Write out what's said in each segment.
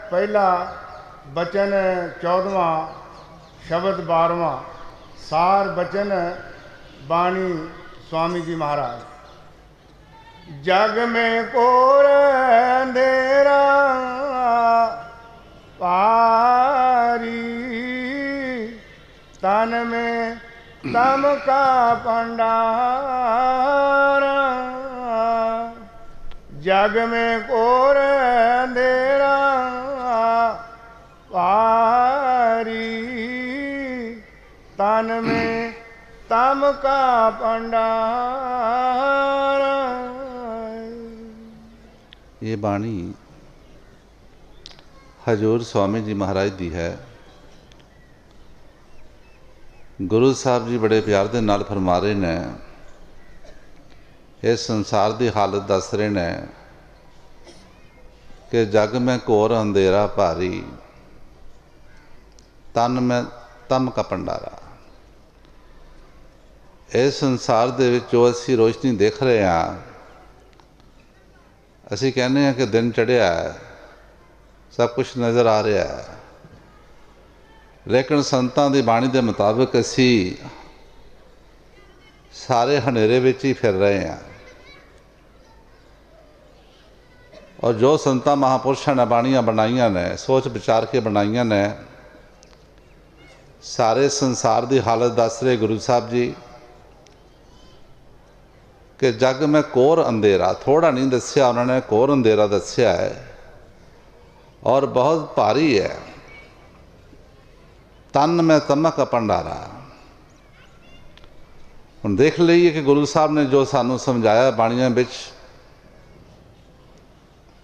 पहला बचन 14वां शब्द 12वां सार बचन बाणी स्वामी जी महाराज। जग में कोर अंधेरा पारी, तन में तम का भंडारा। जग में कोर अंधेरा पारी, तन में तम का भंडारा। ये बाणी हजूर स्वामी जी महाराज दी है। गुरु साहब जी बड़े प्यार दे नाल फरमा रहे ने, इस संसार की हालत दस रहे ने कि जग में घोर अंधेरा भारी, तन में तम का भंडारा। इस संसार दे विच जो असी रोशनी देख रहे हैं, असी कहने हैं कि दिन चढ़िया है, सब कुछ नज़र आ रहा है, लेकिन संतां दी बाणी के मुताबिक असी सारे हनेरे विच ही फिर रहे हैं। और जो संतां महापुरुषों ने बाणियां बनाइया ने, सोच विचार के बनाइया ने, सारे संसार की हालत दस रहे गुरु साहब जी कि जग में कोर अंधेरा, थोड़ा नहीं दस्या उन्होंने, कोर अंधेरा दस्या है और बहुत भारी है। तन में तमक भंडारा। हम देख लीए कि गुरु साहब ने जो सानू समझाया बाणियां विच,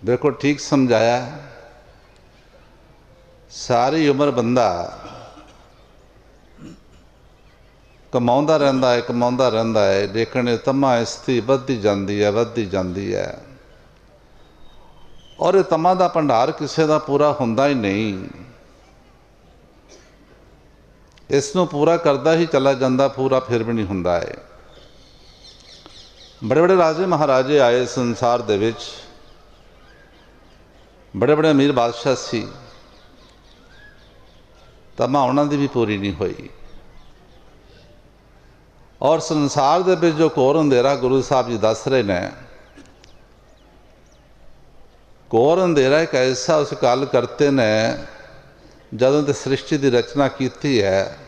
बिल्कुल ठीक समझाया। सारी उम्र बंदा कमाउंदा रहिंदा है, कमाउंदा रहिंदा है, लेकिन तमा इसकी वधदी जांदी है, वधदी जांदी है। और ये तमा का भंडार किसी का पूरा हुंदा ही नहीं, इसनों पूरा करता ही चला जाता, पूरा फिर भी नहीं हुंदा है। बड़े बड़े राजे महाराजे आए संसार दे विच, बड़े बड़े अमीर बादशाह सी, तमा उन्हां दी भी पूरी नहीं हुई। और संसार दे विच जो घोर अंधेरा गुरु साहब जी दस रहे ने, घोर अंधेरा एक ऐसा उस काल करते ने जदों ते सृष्टि की रचना की है,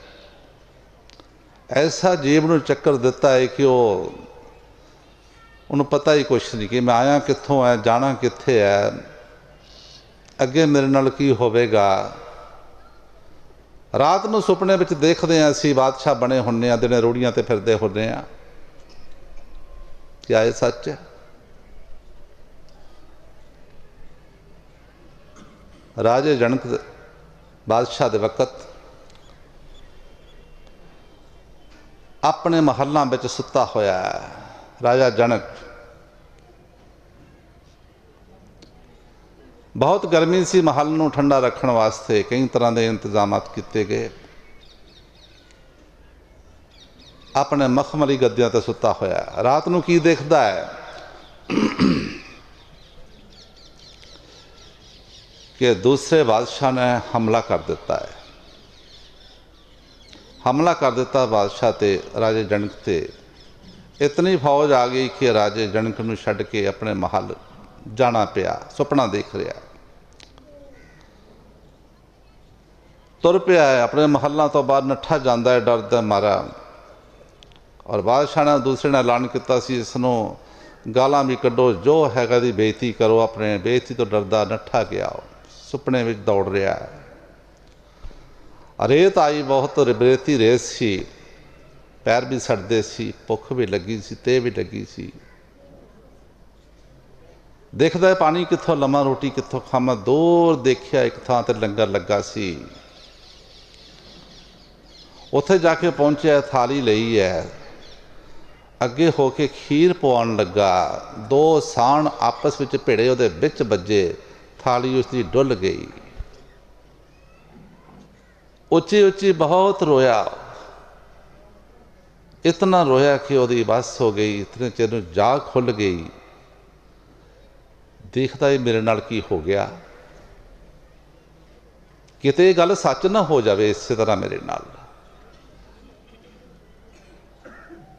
ऐसा जीव नूं चक्कर दिता है कि उन्होंने पता ही कुछ नहीं कि मैं आया कित्थों है, जाना कित्थे है, अगे मेरे नाल की होवेगा। रात नूं सुपने विच देखदे हां असीं बादशाह बने हुन्ने आ, दिने रूढ़ियां ते फिरदे हुन्ने आ। क्या ये सच है? राजे जनक बादशाह दे वक़्त अपने महलों में सुता होया है राजा जनक। बहुत गर्मी सी, महल नूं ठंडा रखने वास्ते कई तरह के इंतजाम किए गए। अपने मखमली गद्दियां ते सुता होया, रात नूं की देखदा है कि दूसरे बादशाह ने हमला कर दिता है। हमला कर दिता बादशाह ते राजे जनक ते। इतनी फौज आ गई कि राजे जनक नूं छड्ड के अपने महल जाना पिया, सुपना देख रहा। तुर पिया है, अपने महलों तो बाहर नठा जाता है डर दे मारा। और बादशाह ने दूसरे ने ऐलान किया सी, इसनों गालां भी कड्डो, जो हैगा दी बेइज्जती करो। अपने बेइज्जती तो डरदा नठा गया, सुपने में दौड़ रहा है। रेत आई, बहुत रेती रेत सी, पैर भी सड़ते सी, भुख भी लगी सी, ते भी लगी सी। देखदा है पानी कित्थों लमा, रोटी कित्थों खावां। दूर देखिया एक थां ते लंगर लगा सी, उत्थे जाके पहुंचे, थाली लई है, अगे होके खीर पवाउण लगा। दो साण आपस में भिड़े, उहदे विच बजे, थाली उसकी डुल गई। उच्ची उच्ची बहुत रोया, इतना रोया कि वही बस हो गई। इतने चिर नूं जाग खुल गई। देखता ही मेरे नाल की हो गया। किते गल सच ना हो जाए इस तरह मेरे नाल।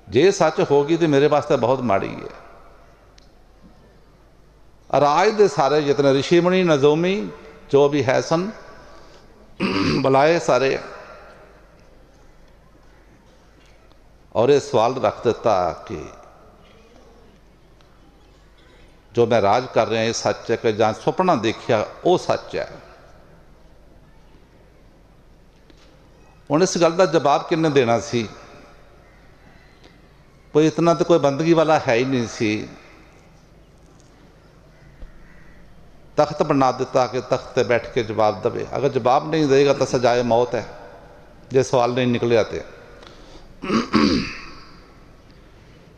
जे सच होगी तो मेरे वास्ते बहुत माड़ी है। राज दे सारे जितने ऋषि मुनि नजोमी जो भी है सन बुलाए सारे, और ये सवाल रख दिता कि जो मैं राज कर रहा ये सच है कि जां सुपना देखिया वो सच है। हुण इस गल का जवाब किन्ने देना सी? कोई इतना तो कोई बंदगी वाला है ही नहीं सी। तख्त बना दिता कि तख्त पे बैठ के जवाब दे। अगर जवाब नहीं देगा तो सजाए मौत है, जो सवाल नहीं निकलिया तो।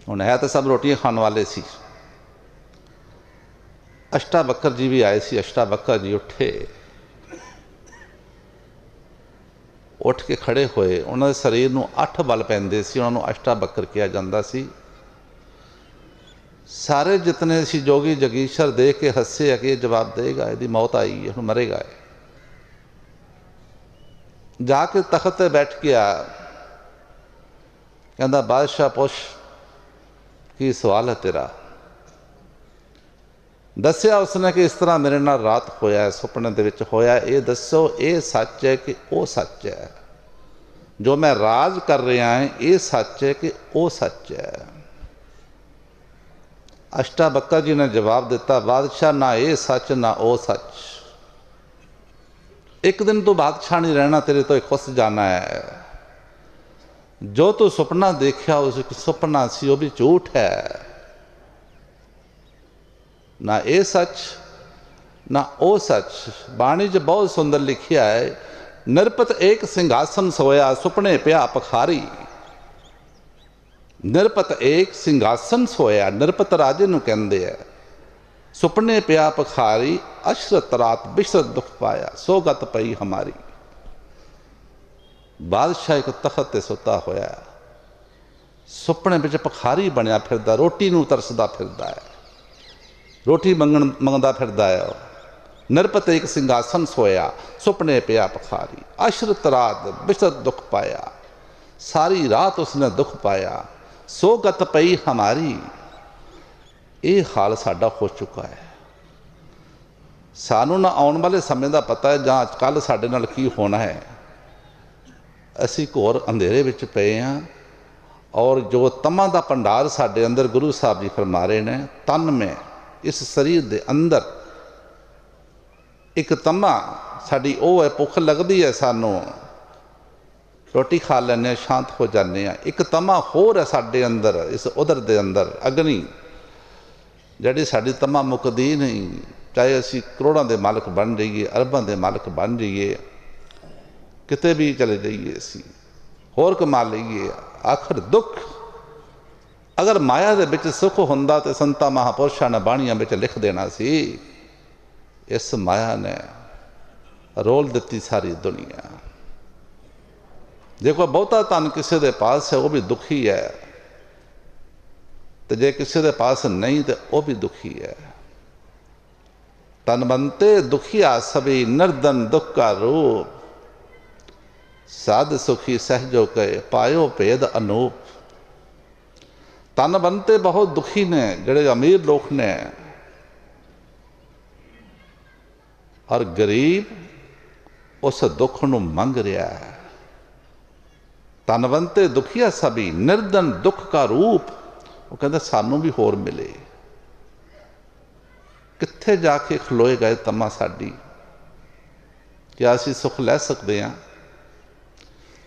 हुण है तो सब रोटियां खाने वाले सी। अष्टावक्र जी भी आए सी। अष्टावक्र जी उठ के खड़े होए। उन्होंने शरीर में 8 बल पैंदे सी, उन्होंने अष्टावक्र कहा जाता सी। सारे जितने सी जोगी जगीशर देख के हसे है कि जवाब देगा, यदि मौत आई है, हुण मरेगा। जाके तख्त पे बैठ गया, कहता बादशाह पुछ की सवाल है तेरा? दस्या उसने कि इस तरह मेरे नाल रात होया, सुपने दे विच होया। ये दसो ये सच है कि वो सच है? जो मैं राज कर रहा है ये सच है कि वो सच है? अष्टावक्र जी ने जवाब दिता, बादशाह ना ये सच ना वो सच। एक दिन तो बादशाह नहीं रहना, तेरे तो खुश जाना है। जो तू सुपना देखा उस सुपना सी वो भी झूठ है। ना ये सच ना ओ सच। बाणी च बहुत सुंदर लिखिया है, निरपत एक सिंघासन सोया सुपने पिया पखारी। निरपत एक सिंघासन सोया, निरपत राजे नूं कहंदे है। सुपने पिया पखारी अशरत रात बिशरत दुख पाया, सो गत पई हमारी। बादशाह एक तख्त ते सुता होया, सुपने विच पखारी बनया फिरदा, रोटी नूं तरसदा फिरदा है, रोटी मंगदा फिरदा है। निरपत एक सिंघासन सोया सुपने पिया पखारी, अशरत रात बिशरत दुख पाया। सारी रात उसने दुख पाया, सो गत पई हमारी। ये हाल साडा हो चुका है। सानू ना आने वाले समय का पता है, जां कल साडे नाल की होना है। असी घोर अंधेरे विच पे हैं, और जो तमा का भंडार साडे अंदर गुरु साहब जी फरमा रहे ने, तन में इस शरीर के अंदर एक तमा साड़ी वो है, भुख लगती है सानू, रोटी खा लें शांत हो जाने। एक तमा होर है साडे अंदर, इस उधर दे अंदर अग्नि जिहड़ी साडी तमा मुकदी नहीं। चाहे असी करोड़ों के मालक बन जाइए, अरबों के मालक बन जाइए, किते भी चले जाइए, असी होर कमा लीए, आखिर दुख। अगर माया दे विच सुख हुंदा तो संतां महापुरुषां ने बाणियां विच लिख देना सी। इस माया ने रोल दिती सारी दुनिया। देखो बहुता धन किसी के पास है वो भी दुखी है, तो जे किसी के पास नहीं तो वह भी दुखी है। तनवंते दुखिया सभी निर्धन दुख का रूप, साध सुखी सहजो कहे पायो भेद अनूप। तनवंते बहुत दुखी ने, जड़े अमीर लोग ने, और गरीब उस दुख नूं मंग रहा है। तनवंते दुखिया सभी निर्धन दुख का रूप। वो कहते सानू भी होर मिले। कित्थे जाके खलोएगा तमा साडी? क्या असी सुख लै सकते हैं?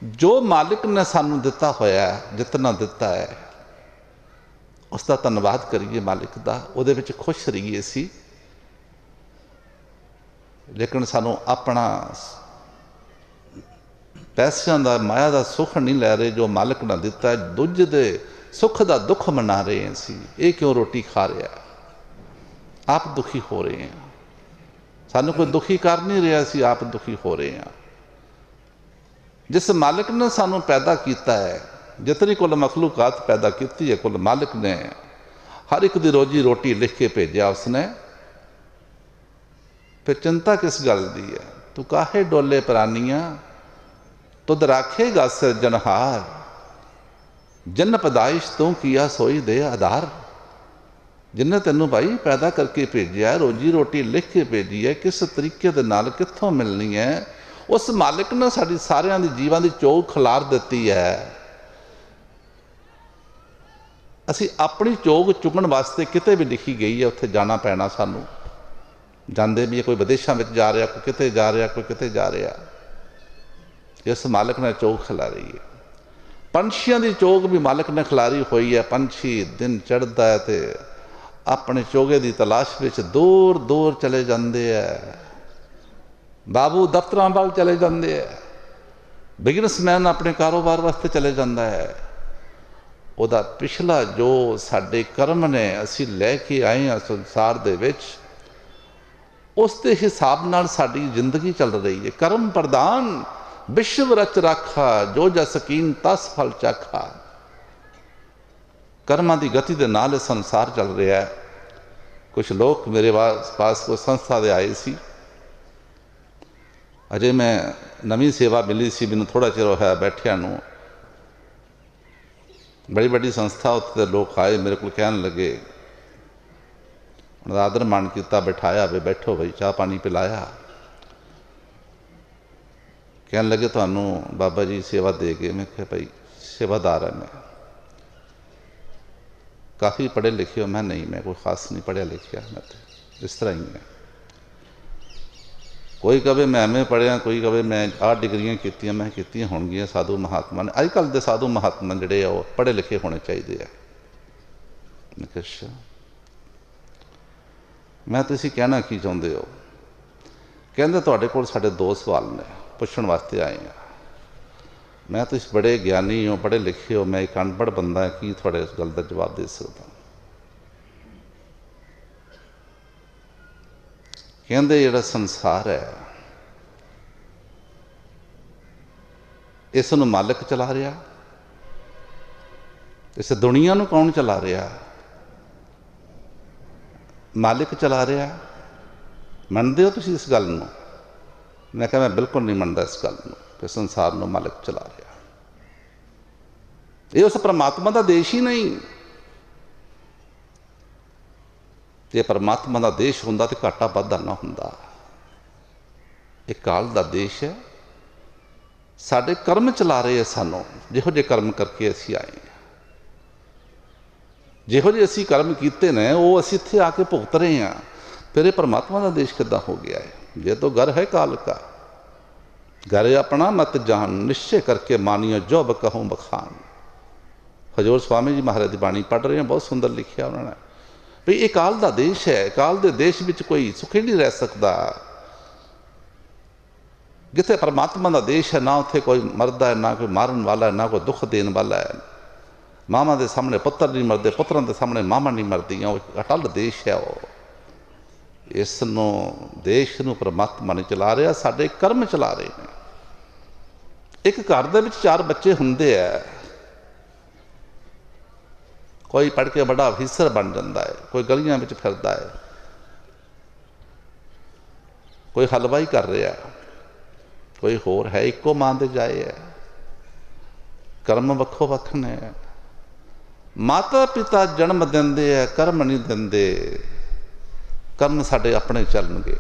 जो मालिक ने सानू दिता होया, जितना दिता है, उसका धन्नवाद करिए मालिक का, उहदे विच खुश रहिए असी। लेकिन सानू अपना पैसों का माया का सुख नहीं लै रहे जो मालिक ने दिता है। दूजे दे सुख का दुख मना रहे हैं असी। ये क्यों रोटी खा रहा है? आप दुखी हो रहे हैं। सानू कोई दुखी कर नहीं रहा, असी आप दुखी हो रहे हैं। जिस मालिक ने सानू पैदा किया है, जितनी कुल मखलूकात पैदा की है, कुल मालिक ने हर एक दी रोजी रोटी लिख के भेजा उसने। फिर चिंता किस गल दी है? तू काहे डोले प्रानिया, तुद राखेगा सिरजनहार, जिन पैदाइश तू किया सोई दे आधार। जिन्हें तेनों भाई पैदा करके भेजा, रोजी रोटी लिख के भेजी है, किस तरीके दे नाल कित्थों मिलनी है, उस मालिक ने साडी सारियां दी जीवां दी चोग खिलार दिती है। असी अपनी चोग चुगण वास्ते किते भी लिखी गई है उत्थे जाना पैना सानू। जांदे भी कोई विदेशों में जा रहा, कोई किते जा रहा, कोई किते जा रहा, इस मालिक ने चोग खिलारी है। पंछियों की चोग भी मालिक ने खिलारी हुई है। पंछी दिन चढ़ता है तो अपने चोगे की तलाश में दूर दूर चले जाते हैं। बाबू दफ्तर वाल चले जाते हैं, बिजनेसमैन अपने कारोबार वास्ते चले जाता है। उहदा पिछला जो साडे कर्म ने असी लैके आए हैं संसार दे विच, उसके हिसाब नाल साडी जिंदगी चल रही है। कर्म प्रधान विश्व रच राखा, जो जसकीन तस फल चाखा। कर्मां की गति के नाल संसार चल रहा है। कुछ लोग मेरे पास कोई संस्था दे आए सी, अजे मैं नवी सेवा मिली सी, मैनूं थोड़ा चिर होया बैठिया नूं। बड़ी बड़ी संस्था उत्ते लोग आए मेरे को कहन लगे, उन्होंने आदर मान किया, बैठाया भी बैठो भाई, चाह पानी पिलाया। कहन लगे तुहानू बाबा जी सेवा दे गए। मैं कहा भाई सेवादार है, मैं काफ़ी पढ़े लिखे हो। मैं नहीं, मैं कोई खास नहीं पढ़िया लिखिया, मैं तो इस तरह ही है। कोई कहे मैं एम ए पढ़िया, कोई कहे मैं आह डिग्रियां कीतियां, मैं कीतियां होणगियां। साधु महात्मा ने अजकल के साधु महात्मा जिहड़े वो पढ़े लिखे होने चाहिए है। अच्छा, मैं तुसीं कहना की चाहुंदे हो? कहंदे तुहाडे कोल साडे दो सवाल ने, पुछण वास्ते आए हैं। मैं तुसीं बड़े ज्ञानी हो, पढ़े लिखे हो, मैं एक अनपढ़ बंदा की तुहाडे इस गल का जवाब दे सकदा? कहंदे जिहड़ा संसार है इस नूं मालिक चला रहा, इस दुनिया नूं कौन चला रहा? मालिक चला रहा। मनदे हो तुसीं इस गल नूं? मैं कहा मैं बिल्कुल नहीं मनदा इस गल नूं कि संसार नूं मालिक चला रहा। ये उस परमात्मा का देश ही नहीं। जे परमात्मा का देश हुंदा तो घाटा वाधा ना हुंदा। एक काल का देश है, साडे कर्म चला रहे हैं सानू, जिहो जे कर्म करके असी आए हैं। जिहो जे असी कर्म कीते ने वो असी इत्थे आके भुगत रहे हैं। फिर ये परमात्मा का देश किद्दां हो गया है? ये तो घर है काल का। घर अपना मत जान, निश्चय करके मानियो जो कहूँ बखान। हजूर स्वामी जी महाराज की बाणी पढ़ रहे हैं, बहुत सुंदर लिखिया उन्होंने भी ये काल का देश है। काल के देश में कोई सुखी नहीं रह सकता। जिथे परमात्मा का देश है ना उत्थे कोई मरदा है, ना कोई मारन वाला है, ना कोई दुख देने वाला है। मामा के सामने पुत्र नहीं मरते, पुत्रों के सामने मामा नहीं मरदियां। वो अटल देश है। वो इस देश नूं परमात्मा नहीं चला रहा, साडे कर्म चला रहे हैं। एक घर दे विच 4 बच्चे हुंदे है, कोई पढ़ के बड़ा अफीसर बन जाता है, कोई गलियां विच फिरदा है, कोई हलवाई कर रहा है, कोई होर है। इको मां दे जाए है। कर्म वक्खो वक्ख ने। माता पिता जन्म देंदे है, कर्म नहीं देंदे। कर्म साडे अपने चलणगे।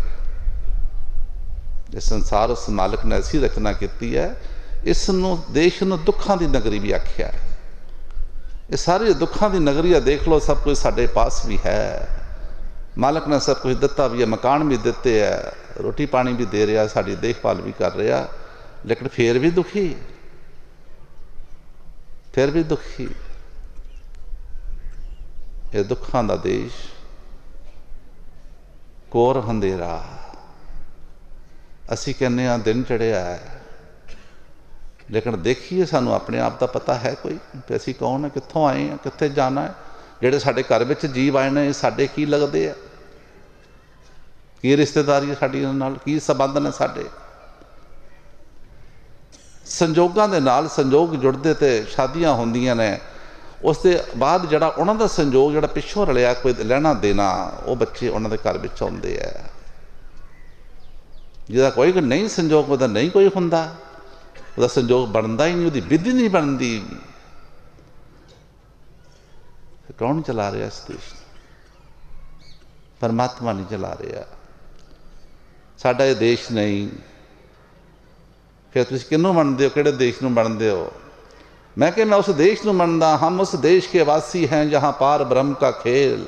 ये संसार उस मालिक ने ऐसी रचना की है। इस देश नूं दुखां दी नगरी भी आख्या है। ये सारी दुखां दी नगरी है। देख लो, सब कुछ साडे पास भी है। मालिक ने सब कुछ दिता भी है, मकान भी दिते है, रोटी पानी भी दे रहा, साड़ी देखभाल भी कर रहा, लेकिन फिर भी दुखी, फिर भी दुखी। ये दुखां दा देश, कोर अंधेरा। असी कहने दिन चढ़िया है, लेकिन देखिए सानू अपने आप का पता है कोई कि असी कौन है, कित्थों आए हैं, कित्थे जाना है। जिहड़े साडे घर विच जीव आए ने साडे की लगदे आ, की रिश्तेदारी है साडी उहनां नाल, की संबंध ने साडे। संजोगां दे नाल संजोग जुड़दे ते शादियां होंदियां ने। उस दे बाद जिहड़ा उहनां दा संजोग जिहड़ा पिछों रलिया, कोई लेना देना, वो बच्चे उहनां दे घर विच आउंदे आ। ਜਿਹਦਾ ਕੋਈ ਨਹੀਂ ਸੰਜੋਗ, ਉਹਦਾ ਨਹੀਂ ਕੋਈ ਹੁੰਦਾ, ਉਹਦਾ ਸੰਜੋਗ ਬਣਦਾ ਹੀ ਨਹੀਂ, ਉਹਦੀ ਵਿਧੀ ਨਹੀਂ ਬਣਦੀ। ਕੌਣ ਚਲਾ ਰਿਹਾ ਇਸ ਦੇਸ਼ ਨੂੰ? ਪਰਮਾਤਮਾ ਨਹੀਂ ਚਲਾ ਰਿਹਾ। ਸਾਡਾ ਇਹ ਦੇਸ਼ ਨਹੀਂ। ਫਿਰ ਤੁਸੀਂ ਕਿਹਨੂੰ ਮੰਨਦੇ ਹੋ? ਕਿਹੜੇ ਦੇਸ਼ ਨੂੰ ਮੰਨਦੇ ਹੋ? मैं कि मैं उस देश ਨੂੰ ਮੰਨਦਾ। हम उस देश के वासी हैं जहाँ पार ब्रह्म का खेल,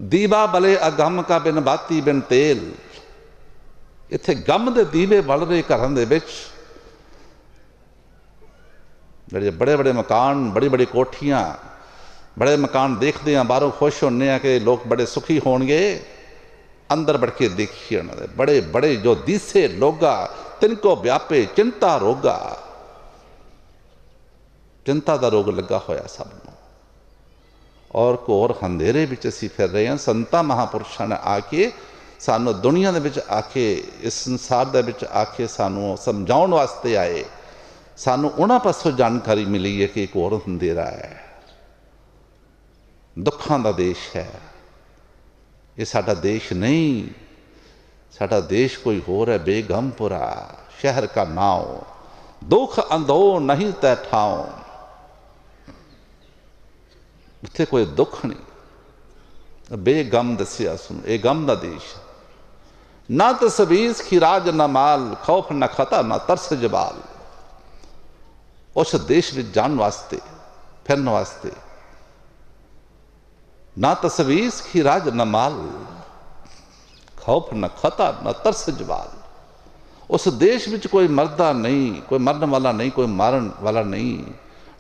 दीवा बले अगम का बिन बाती बिन तेल। इत्थे गम दे दीवे बल रहे घरां दे विच, ਜਿਹੜੇ बड़े बड़े मकान, बड़ी बड़ी कोठियां, बड़े मकान देखते हैं, बाहरों खुश होने हैं कि लोग बड़े सुखी होणगे। अंदर बढ़ के देखिए उन्होंने बड़े बड़े जो दिसे लोगा, तिनको व्यापे चिंता रोगा। चिंता का रोग लगा होया सब नूं, और घोर अंधेरे विच असीं फिर रहे हैं। संतां महापुरुषां ने आके सानूं दुनिया दे विच आके, इस संसार दे विच आके सानूं समझाउण वास्ते आए। सानूं उन्हां पासों जानकारी मिली है कि घोर अंधेरा है, दुखां दा देश है। ये साडा देश नहीं, साडा देश कोई होर है। बेगमपुरा शहर का नाव, दुख अंधो नहीं तै ठाओ। उत्थे कोई दुख नहीं, बेगम दसिया सुन। ये गम दा देश, ना तसवीस खिराज न माल, खौफ न खता न तरस जबाल। उस देश में जान वास्ते, फिरन वास्ते, ना तसवीस खिराज न माल, खौफ न खता न तरस जबाल। उस देश में कोई मरदा नहीं, कोई मरन वाला नहीं, कोई मारन वाला नहीं,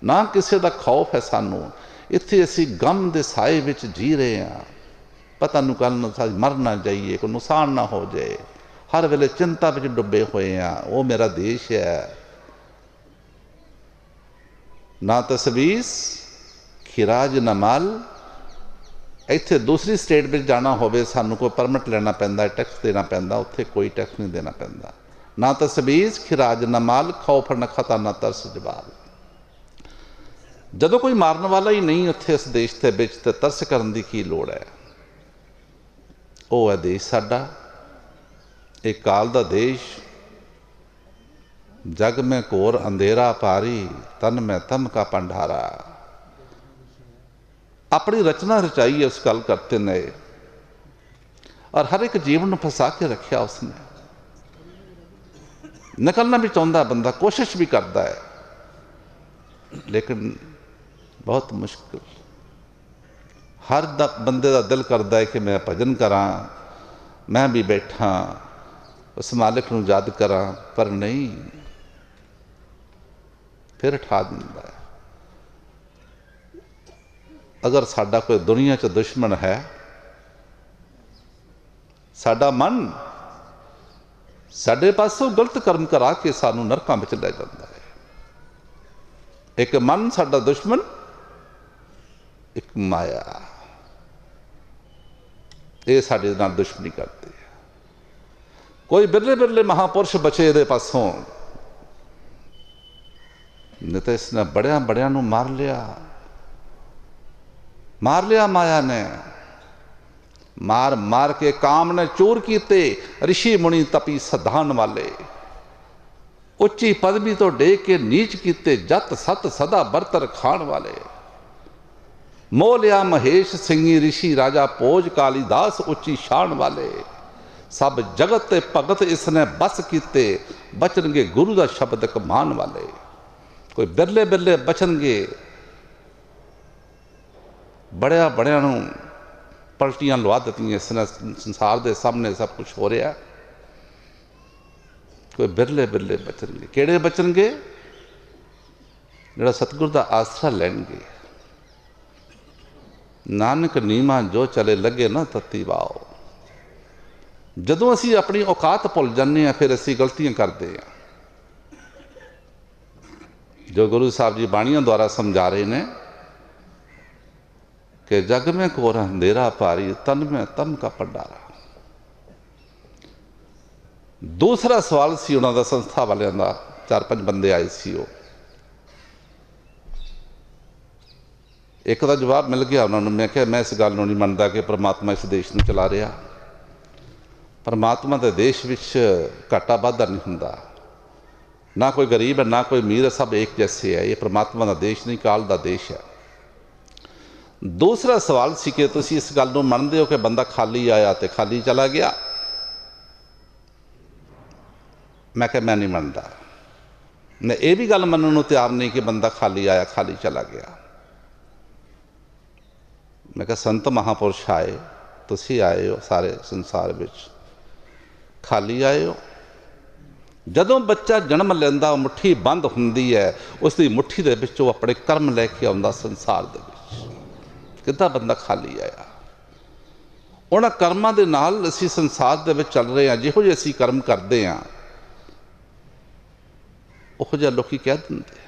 ना किसी का खौफ है सानू। इत्थे असी गम दे साए विच जी रहे हैं। पता नहीं कल मर ना जाइए, कोई नुकसान ना हो जाए, हर वेले चिंता विच डुबे हुए हैं। वो मेरा देश है। ना तसवीस खिराज न माल। इत्थे दूसरी स्टेट में जाना होवे सानू कोई परमिट लेना पैंदा, टैक्स देना पैंदा। उत्थे कोई टैक्स नहीं देना पैंदा। ना तसवीस खिराज न माल, खौफ न खता न तरस जबाल। जदों कोई मारन वाला ही नहीं उत्थे इस देश के विच, ते तरस करन दी की लोड़ है? वो है देश साडा, एक काल दा देश। जग में घोर अंधेरा पारी, तन में तम का भंडारा। अपनी रचना रचाई है उस गल करते ने, और हर एक जीवन फसा के रखा उसने। निकलना भी चाहता बंदा, कोशिश भी करता है, लेकिन बहुत मुश्किल। हर बंदे का दिल करता है कि मैं भजन करा, मैं भी बैठा उस मालिक को याद करा, पर नहीं, फिर ठा दिंदा है। अगर साडा कोई दुनिया च दुश्मन है, साडा मन साडे पासों गलत कर्म करा के सानू नरकां विच ले जाता है। एक मन साडा दुश्मन, एक माया, ये साडे नाल दुश्मनी करते हैं। कोई बिरले बिरले महापुरुष बचे इहदे पासों, नहीं तो इसने बड़िया बड़िया नूं मार लिया माया ने। मार मार के काम ने चूर कीते, ऋषि मुनि तपी सधान वाले। उच्ची पदवी तो डे के नीच कीते, जत सत सदा बरतर खान वाले। मोह लिया महेश सिंगी ऋषि राजा, पोज कालीदास उच्ची शान वाले। सब जगत ते भगत इसने बस कीते, बचनगे गुरु का शब्द कमान वाले। कोई बिरले बिरले बचनगे, बड़िया बड़िया नूं पलटियां लवा दित्तियां। इसने संसार के सामने सब कुछ हो रहा। कोई बिरले बिरले बचनगे। किहड़े बचनगे? जिहड़ा सतगुर का आसरा लैणगे। नानक नीमा जो चले लगे ना तत्ती वाओ। जदों असी अपनी औकात भुल जाने हैं, फिर असी गलतियां करते हैं। जो गुरु साहब जी बाणियों द्वारा समझा रहे हैं कि जग में घोर अंधेरा पारी, तन में तम का भंडारा। दूसरा सवाल सी उन्हों का संस्था वालियां दा, 4-5 बंदे आए सी। वो एक का जवाब मिल गया उन्होंने। मैं क्या, मैं इस गल नहीं मनता कि परमात्मा इस देश में चला रहा। परमात्मा के देश विच घाटा वाधा नहीं हुंदा, ना कोई गरीब है ना कोई अमीर है, सब एक जैसे है। ये परमात्मा का देश नहीं, काल का देश है। दूसरा सवाल सी कि तुसीं इस गल नूं मनदे हो कि बंदा खाली आया तो खाली चला गया। मैं कहा मैं नहीं मनदा, मैं ये भी गल मनण नूं तैयार नहीं कि बंदा खाली आया खाली चला गया। मैं कहा संत महापुरुष आए, तुसीं आए हो सारे संसार विच, खाली आए हो। जदों बच्चा जन्म लैंदा मुट्ठी बंद हुंदी है, उसकी मुट्ठी दे विच वो अपने कर्म लैके आउंदा संसार दे विच। किद्दां बंदा खाली आया? उन्हां कर्मां दे नाल असीं संसार दे विच चल रहे हैं। जिहो जिहे असीं कर्म करदे हां उहो जिहा लोकी कह दिंदे।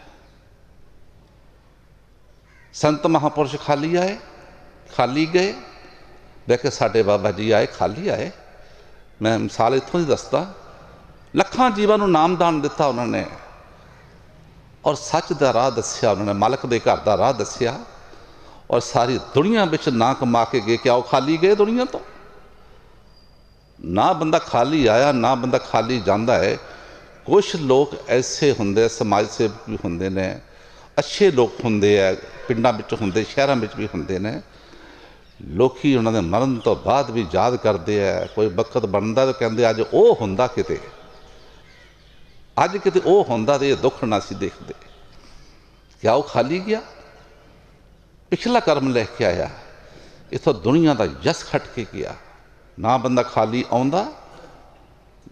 संत महापुरुष खाली आए खाली गए। देख साडे बाबा जी आए खाली आए। मैं मिसाल इत्थों ही दसदा, लखां जीवां नूं नामदान दिता उन्होंने और सच का राह दस्या, उन्होंने मालक के घर का राह दस्या और सारी दुनिया विच ना कमा के गए। क्या वो खाली गए दुनिया तो? ना बंदा खाली आया ना बंदा खाली जाता है। कुछ लोग ऐसे होंगे, समाज सेवक भी होंगे ने, अच्छे लोग होंगे है, पिंडां विच होंगे, शहरों विच भी होंगे ने। लोकी उन्होंने मरण तो बाद भी याद करते हैं। कोई वक्त बनता तो कहते अज वो होंदा किते, अज किते वो होंदा तो ये दुख ना सी देखते। क्या वो खाली गया? पिछला कर्म लेके आया, इथों दुनिया का यश खट के गया। ना बंदा खाली आउंदा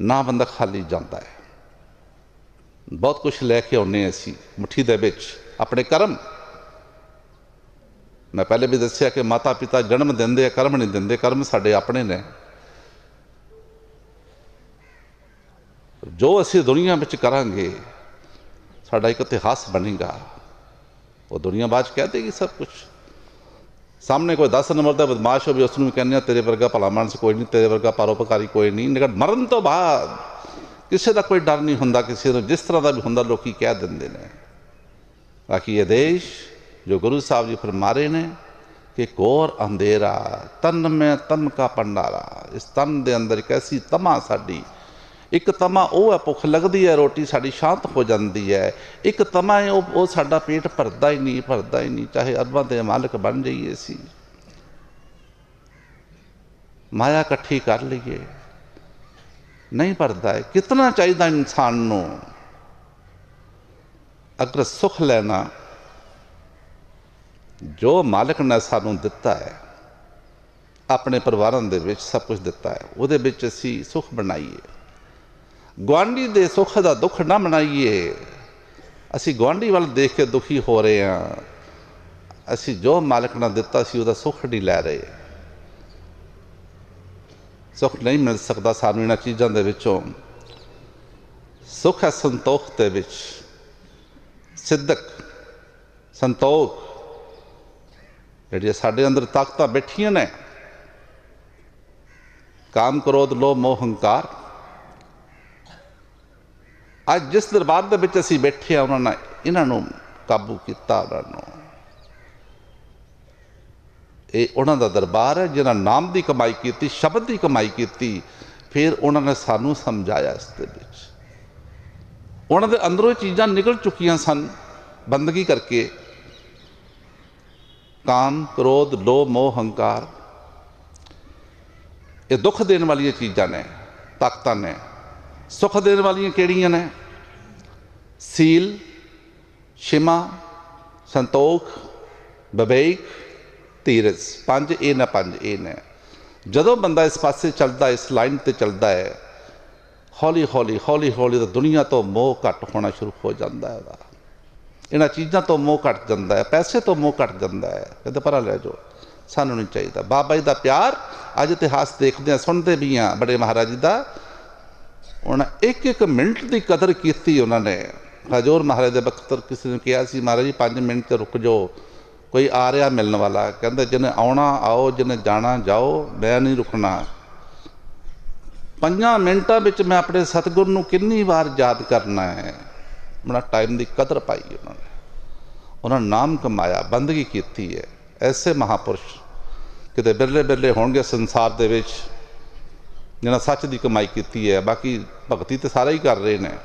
ना बंदा खाली जाता है। बहुत कुछ लैके आने असी मुट्ठी दे विच अपने कर्म। मैं पहले भी दस्या कि माता पिता जन्म देंदे, कर्म नहीं देंदे। कर्म साडे अपने ने। जो असी दुनिया में करांगे साडा एक इतिहास बनेगा। वो दुनिया बाद कह देगी सब कुछ। सामने कोई 10 नंबर का बदमाश हो भी उसनूं भी कहने तेरे वर्गा भला मानस कोई नहीं, तेरे वर्गा परोपकारी कोई नहीं। लेकिन मरण तो बाद किसी का कोई डर नहीं होंदा, किसी को जिस तरह का भी होंदा लोग कह देंगे ने। बाकी ये देश जो गुरु साहब जी फरमा रहे ने कि घोर अंधेरा तन में तम का भंडारा। इस तन के अंदर एक ऐसी तमा साड़ी, एक तमा वो है भुख लगती है रोटी साड़ी शांत हो जाती है, एक तमा है वो साडा पेट भरदा ही नहीं। चाहे अरबां दे मालिक बन जाइए सी, माया इकट्ठी कर लीए नहीं भरदा है। कितना चाहिए इंसान नूं? अगर सुख लेना जो मालिक ने सानूं दिता है, अपने परिवारों दे विच सब कुछ दिता है, उहदे विच असीं सुख बनाइए। गुआढ़ी दे सुख का दुख ना मनाइए। असी गुआढ़ी वाल देख के दुखी हो रहे हैं। असी जो मालिक ने दिता सी उहदा सुख नहीं लै रहे। सुख नहीं मिल सकता सानूं इन्हां चीज़ों दे विचों। सुख है संतोख दे विच, सिद्धक संतोख जिहड़ियां साडे अंदर ताकतां बैठियां ने। काम क्रोध लोभ मोह हंकार। अज जिस दरबार दे विच असीं बैठे हैं उन्होंने इन्हां नूं काबू किया। उन्हां दा दरबार है जिन्हां नाम की कमाई की, शब्द की कमाई की, फिर उन्होंने सानूं समझाया। इस दे विच उन्हां दे अंदरों चीज़ां निकल चुकियां सन बंदगी करके। काम क्रोध लोभ मोह हंकार ये दुख देने वाली चीज़ां ने, ताकतां ने। सुख देने वाली किहड़ियां ने? सील, क्षमा, संतोख, विवेक, धीरज। पंज ए ने, पंज ए ने। जदों बंदा इस पासे चलता, इस लाइन पर चलता है, हौली हौली तो दुनिया तो मोह घट होना शुरू हो जाता है। इन्हां चीज़ों तो मोह घट जाता है, पैसे तो मोह घट जाता है। कहते परा लै जाओ, सानूं नहीं चाहिए। बाबा जी का प्यार अज इतिहास देखते हैं, सुनते भी हैं। बड़े महाराज जी का उन्हें एक एक मिनट की कदर की। उन्होंने हजूर महाराज के वक्त किसी ने कहा कि महाराज जी 5 मिनट तो रुक जाओ, कोई आ रहा मिलने वाला। कहते जिन्हें आना आओ, जिन्हें जाना जाओ, मैं नहीं रुकना। 5 मिनटों में मैं अपने सतगुरु नूं कितनी बार याद करना है। बड़ा टाइम की कदर पाई उन्होंने नाम कमाया, बंदगी की है। ऐसे महापुरुष किते बिरले बिरले होणगे संसार दे विच। जिन्हें सच की कमाई की है। बाकी भगती तो सारे ही कर रहे हैं,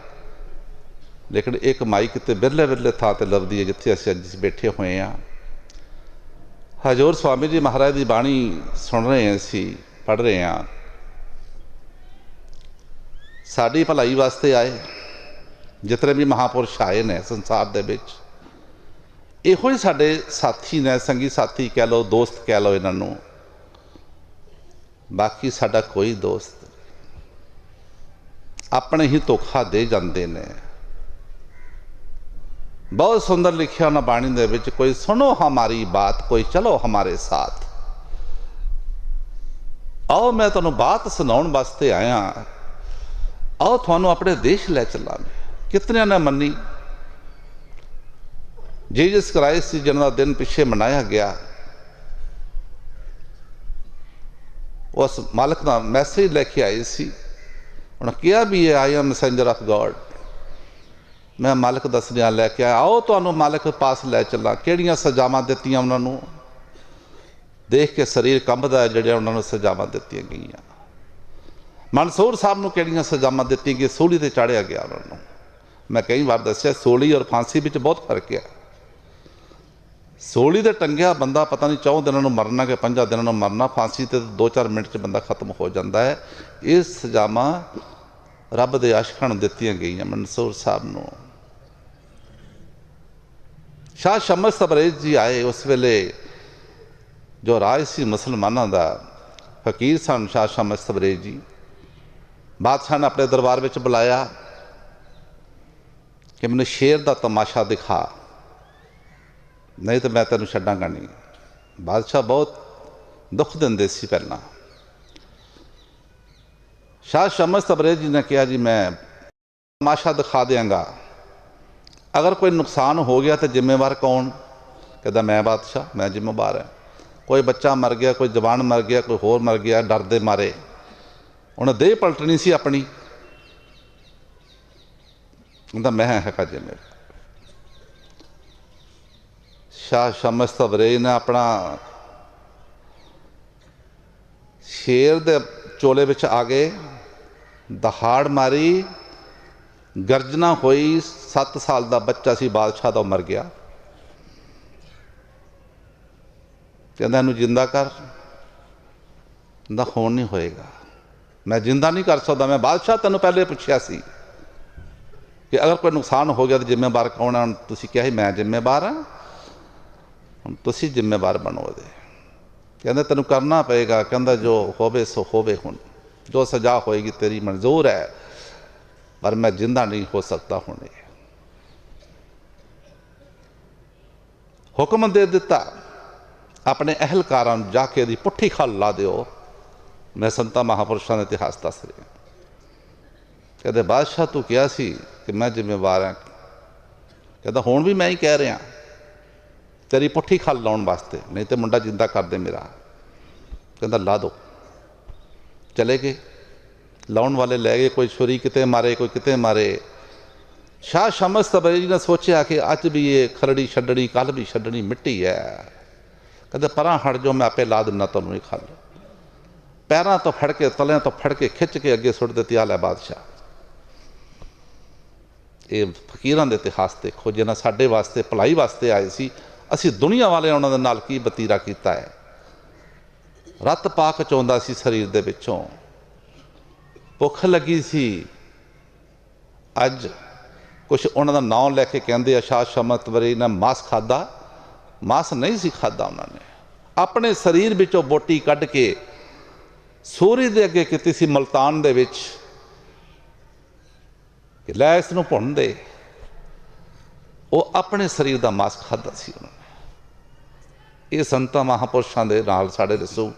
लेकिन ये कमाई कितने बिरले बिरले थां ते लभदी है जिथे असीं अज बैठे हुए हैं। हजूर स्वामी जी महाराज की बाणी सुन रहे हैं, असीं पढ़ रहे हैं। साडी भलाई वास्ते आए जितने भी महापुरुष आए ने संसार दे विच, इहो ही साडे साथी ने, संगी साथी कह लो, दोस्त कह लो इन्हों। बाकी साडा कोई दोस्त अपने ही धोखा दे जाते ने। बहुत सुंदर लिखिया उन्होंने बाणी दे विच, कोई सुनो हमारी बात, कोई चलो हमारे साथ। आओ मैं तुहानू बात सुनाउण वास्ते आया, आओ थानू अपने देश लै चलां। कितने ने मनी। जीसस क्राइस्ट जिन्हों का दिन पिछे मनाया गया, उस मालिक का मैसेज लैके आए सी। उन्हें कहा भी है, I am messenger of God, मैं मालिक का सुनेहा लैके आया। आओ तुहानू मालिक पास लै चलां। किहड़ियां सजावां दित्तियां उन्होंने, देख के शरीर कंबदा है जिहड़ियां उन्होंने सजावां दित्तियां गईयां। मंसूर साहब नूं किहड़ियां सजावां दित्तियां गईयां, सूली ते चाढ़िया गया उन्होंने। मैं कई बार दस्सिया, सूली और फांसी विच बहुत फर्क है। सूली ते टंगिया बंदा पता नहीं 4 दिनों मरना कि 5 दिनों मरना, फांसी ते 2-4 मिनट च बंदा खत्म हो जाता है। ये सजावां रब दे आशिकां नूं दित्तियां गईयां मंसूर साहब नूं। शाह शमस तबरेज़ जी आए, उस वेले जो राज सी मुसलमानों का, फकीर सन शाह शमस तबरेज़ जी। बादशाह ने अपने दरबार में बुलाया कि मैंने शेर का तमाशा दिखा, नहीं तो मैं तेन छड्डांगा नहीं। बादशाह बहुत दुख देंदे सी पहला। शाह शमस तबरेज़ जी ने कहा, जी मैं तमाशा दिखा देंगा, अगर कोई नुकसान हो गया तो जिम्मेवार कौन? कहता मैं बादशाह, मैं जिम्मेवार है। कोई बच्चा मर गया, कोई जवान मर गया, कोई होर मर गया, डर दे मारे उन्हें देह पलटनी सी अपनी, कहता मैं है जिम्मेवार। शाह शमस तबरेज़ ने अपना शेर दे चोले विच आ गए, दहाड़ मारी, गर्जना हुई। 7 साल का बच्चा सी बादशाह का, मर गया। कहता इनू जिंदा कर, कहता होण नहीं होएगा, मैं जिंदा नहीं कर सकता। मैं बादशाह तेनों पहले पूछया सी कि अगर कोई नुकसान हो गया तो जिम्मेवार कौन है? तुसीं कहा मैं जिम्मेवार हाँ, हुण तुसीं जिम्मेवार बनो दे। कहते तेन करना पेगा। कहता जो होवे सो होवे, हुण जो सजा होएगी तेरी मंजूर है, पर मैं जिंदा नहीं हो सकता। हुण हुक्म दे दिता अपने अहलकारां नूं, जाके दी पुट्ठी खल ला दिओ। मैं संतां महापुरुषों का इतिहास दस रहा। कहते बादशाह तू कहा सी कि मैं जिम्मेवार हाँ। कहता हुण भी मैं ही कह रहा, तेरी पुट्ठी खल लाउण वास्ते, नहीं तो मुंडा जिंदा कर दे मेरा। कहता ला दो। चले गए, लाउण वाले लै गए, कोई छुरी किते मारे, कोई किते मारे। शाह शमस तबरेज़ ने सोचा कि अज भी ये खरड़ी छड्डनी, कल भी छड्डनी, मिट्टी है। कहते परां हट जाओ, मैं आपे ला दिना तुहानूं ये खल। पैरों तो फड़ के, तलियां तो फड़ के खिंच के अगे सुट दित्ती। हाल है बादशाह। ये फकीरां दे इतिहास देखो, जिन्हां साडे वास्ते भलाई वास्ते आए सी। असीं दुनिया वाले उन्हां दे नाल की बतीरा कीता है। रत पाक चाहुंदा सी शरीर दे विचों, भुख लगी सी। अज कुछ उन्हां दा नाम लैके कहंदे शाह शमस तबरेज़ ने मांस खादा। मांस नहीं सी खादा, उन्होंने अपने शरीर विचों बोटी कढ़ के सूरज दे अगे कीती सी मुल्तान दे विच कि लै इस नूं भुन दे। वो अपने शरीर का मांस खादा सी उन्होंने। ये संतां महापुरुषों के नाल साढ़े रसूल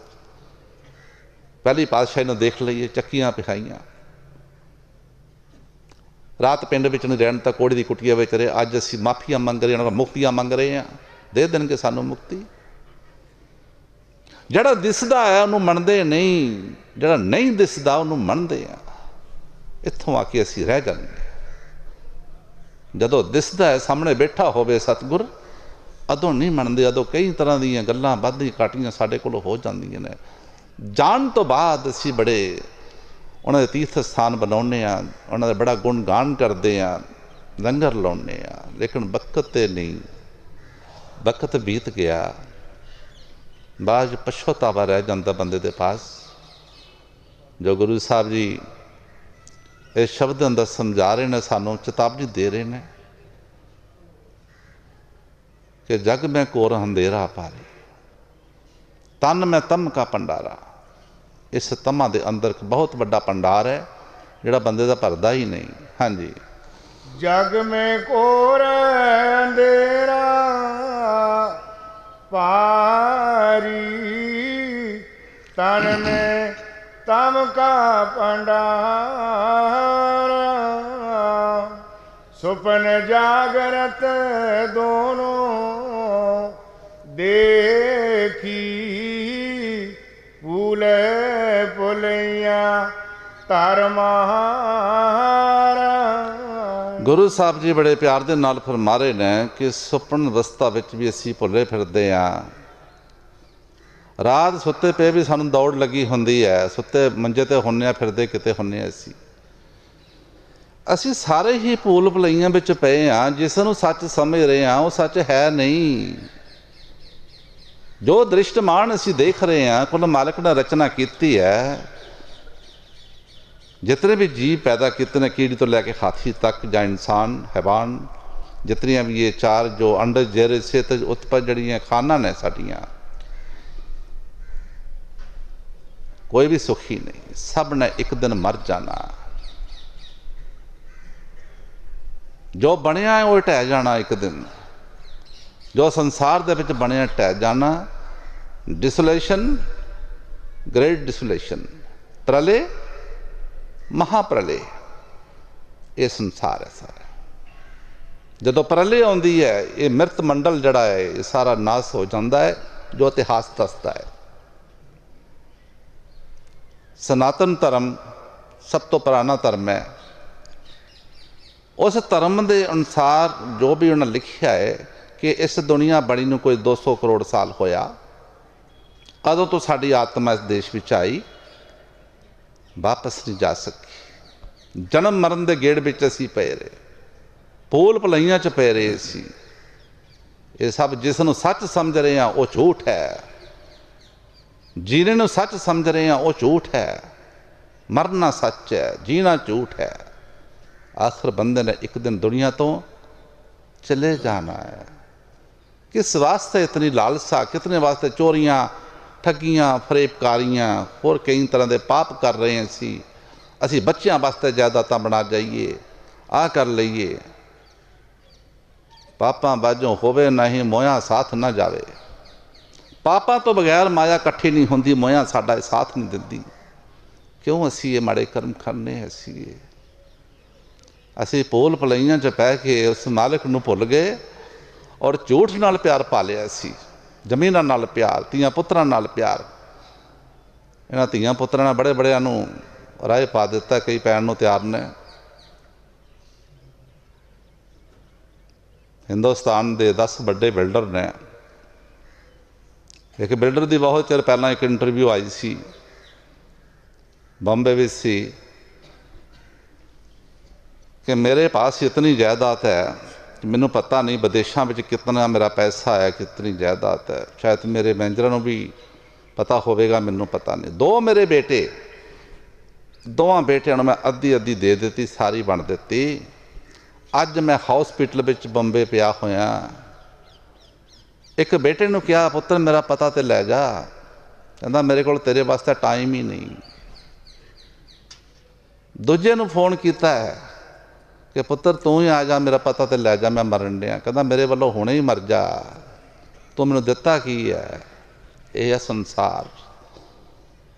पहली पातशाही ने देख लीए, चक्कियां पिखाइयां। रात पिंड विच नहीं रहन तां कोड़ी दी कुटिया विच रहे। अज असीं माफियां मंग रहे हैं, मुक्तियां मंग रहे हैं, दे देणगे सानूं मुक्ति। जिहड़ा दिसदा है उन्होंने मनदे नहीं, जिहड़ा नहीं दिसदा उन्होंने मनदे हैं। इत्थों आके असीं रह जांगे। जदों दिसदा है सामने बैठा होवे सतगुर, अदों नहीं मनदे। अदों कई तरह दीयां गल्लां वाधी घाटियां साडे कोल हो जांदियां ने। जाण तो बाद असीं बड़े ਉਹਨਾਂ ਦੇ ਤੀਰਥ ਸਥਾਨ ਬਣਾਉਂਦੇ ਹਾਂ, ਉਹਨਾਂ ਦਾ ਬੜਾ ਗੁਣਗਾਨ ਕਰਦੇ ਹਾਂ, ਲੰਗਰ ਲਾਉਂਦੇ ਹਾਂ, ਲੇਕਿਨ ਵਕਤ 'ਤੇ ਨਹੀਂ। ਵਕਤ ਬੀਤ ਗਿਆ, ਬਾਅਦ ਪਛਤਾਵਾ ਰਹਿ ਜਾਂਦਾ ਬੰਦੇ ਦੇ ਪਾਸ। ਜੋ ਗੁਰੂ ਸਾਹਿਬ ਜੀ ਇਸ ਸ਼ਬਦ ਅੰਦਰ ਸਮਝਾ ਰਹੇ ਨੇ, ਸਾਨੂੰ ਚੇਤਾਵਨੀ ਦੇ ਰਹੇ ਨੇ ਕਿ ਜਗ ਮੈਂ ਕੋਰ ਅੰਧੇਰਾ ਪਾਰੀ, ਤਨ ਮੈਂ ਤਮ ਕਾ ਭੰਡਾਰਾ। ਇਸ ਤਮਾਂ ਦੇ ਅੰਦਰ ਇੱਕ ਬਹੁਤ ਵੱਡਾ ਭੰਡਾਰ ਹੈ ਜਿਹੜਾ ਬੰਦੇ ਦਾ ਭਰਦਾ ਹੀ ਨਹੀਂ। ਹਾਂਜੀ। जग में कोर अंधेरा पारी, तन में तम का भंडारा। सुपन जागरत दोनों देखी, भूले भुलैया तर महारा। ਗੁਰੂ ਸਾਹਿਬ ਜੀ ਬੜੇ ਪਿਆਰ ਦੇ ਨਾਲ ਫਰਮਾ ਰਹੇ ਨੇ ਕਿ ਸੁਪਨ ਅਵਸਥਾ ਵਿੱਚ ਵੀ ਅਸੀਂ ਭੁੱਲੇ ਫਿਰਦੇ ਹਾਂ। ਰਾਤ ਸੁੱਤੇ ਪਏ ਵੀ ਸਾਨੂੰ ਦੌੜ ਲੱਗੀ ਹੁੰਦੀ ਹੈ, ਸੁੱਤੇ ਮੰਜੇ 'ਤੇ ਹੁੰਦੇ ਹਾਂ, ਫਿਰਦੇ ਕਿਤੇ ਹੁੰਦੇ ਹਾਂ। ਅਸੀਂ ਸਾਰੇ ਹੀ ਭੂਲ ਭੁਲਈਆਂ ਵਿੱਚ ਪਏ ਹਾਂ। ਜਿਸ ਨੂੰ ਸੱਚ ਸਮਝ ਰਹੇ ਹਾਂ ਉਹ ਸੱਚ ਹੈ ਨਹੀਂ। ਜੋ ਦ੍ਰਿਸ਼ਟਮਾਨ ਅਸੀਂ ਦੇਖ ਰਹੇ ਹਾਂ, ਕੁੱਲ ਮਾਲਕ ਨੇ ਰਚਨਾ ਕੀਤੀ ਹੈ। जितने भी जीव पैदा किए ने, कीड़ी तो लैके हाथी तक, या इंसान हैवान, जितनियां भी ये चार जो अंडर जेरे से उत्पन्न जड़ियाँ खाना ने साड़ियाँ, कोई भी सुखी नहीं। सब ने एक दिन मर जाना। जो बनया है वो ढह जाना एक दिन। जो संसार दे विच बनया ढह जाना। डिसोलेशन, ग्रेट डिसोलेशन, प्रलय, महाप्रलय, ये संसार है सारा। जदों प्रलय आउंदी है, ये मृत मंडल जड़ा है ये सारा नाश हो जाता है, जो इतिहास दसदा है। सनातन धर्म सब तो पुराना धर्म है। उस धर्म के अनुसार जो भी उन्हें लिखा है कि इस दुनिया बनी नूं कोई 200 करोड़ साल होया, अदों तो साडी आत्मा इस देश विच आई, वापस नहीं जा सकी। जन्म मरण के गेड़ विच असीं पे रहे, भूल भुलैयां च पे रहे सी। ये सब जिसनों सच समझ रहे हैं वो झूठ है, जीने नूं सच समझ रहे हैं वो झूठ है। मरना सच है, जीना झूठ है। आखिर बंदे ने एक दिन दुनिया तो चले जाना है। किस वास्ते इतनी लालसा, कितने वास्ते चोरियां, ठगियां, फरेबकारियां, होर कई तरह के पाप कर रहे हैं। असी बच्चों वास्ते जायदाद बना जाइए, आ कर लीए। पापां बाजों होवे नहीं, मोया साथ ना जावे। पापां तो बगैर माया इकट्ठी नहीं होंदी, मोया साडा साथ नहीं दिंदी। क्यों असी ये माड़े कर्म करने? असी भूल भुलैयां च पै के उस मालिक नूं भुल गए और झूठ नाल प्यार पा लिया। जमीनां नाल प्यार, धीआं पुत्रां नाल प्यार। इन्हां धीआं पुत्रां ने बड़े बड़ियां नूं राह पा दिता, कई पैण नूं तैयार ने। हिंदुस्तान के 10 बड़े बिल्डर ने। एक बिल्डर की बहुत चिर पहला एक इंटरव्यू आई सी, बॉम्बे में सी, कि मेरे पास इतनी जायदाद है, मैनू पता नहीं विदेशों में कितना मेरा पैसा है, कितनी जायदाद है। शायद मेरे मैनेजर को भी पता होगा, मैनू पता नहीं। 2 मेरे बेटे, दोवां बेटियां मैं अद्धी अद्धी दे दी, सारी बन दी। अज मैं हॉस्पिटल में बंबे पिया होया। एक बेटे ने कहा, पुत्र मेरा पता तो लै जा। कहता मेरे को तेरे वास्ते टाइम ही नहीं। दूजे नूं फोन किया है कि पुत्र तू ही आ जा, मेरा पता तो लै जा, मैं मरन दिया। कहता मेरे वालों हुणे ही मर जा, तू मैनूं दिता की है? यह है संसार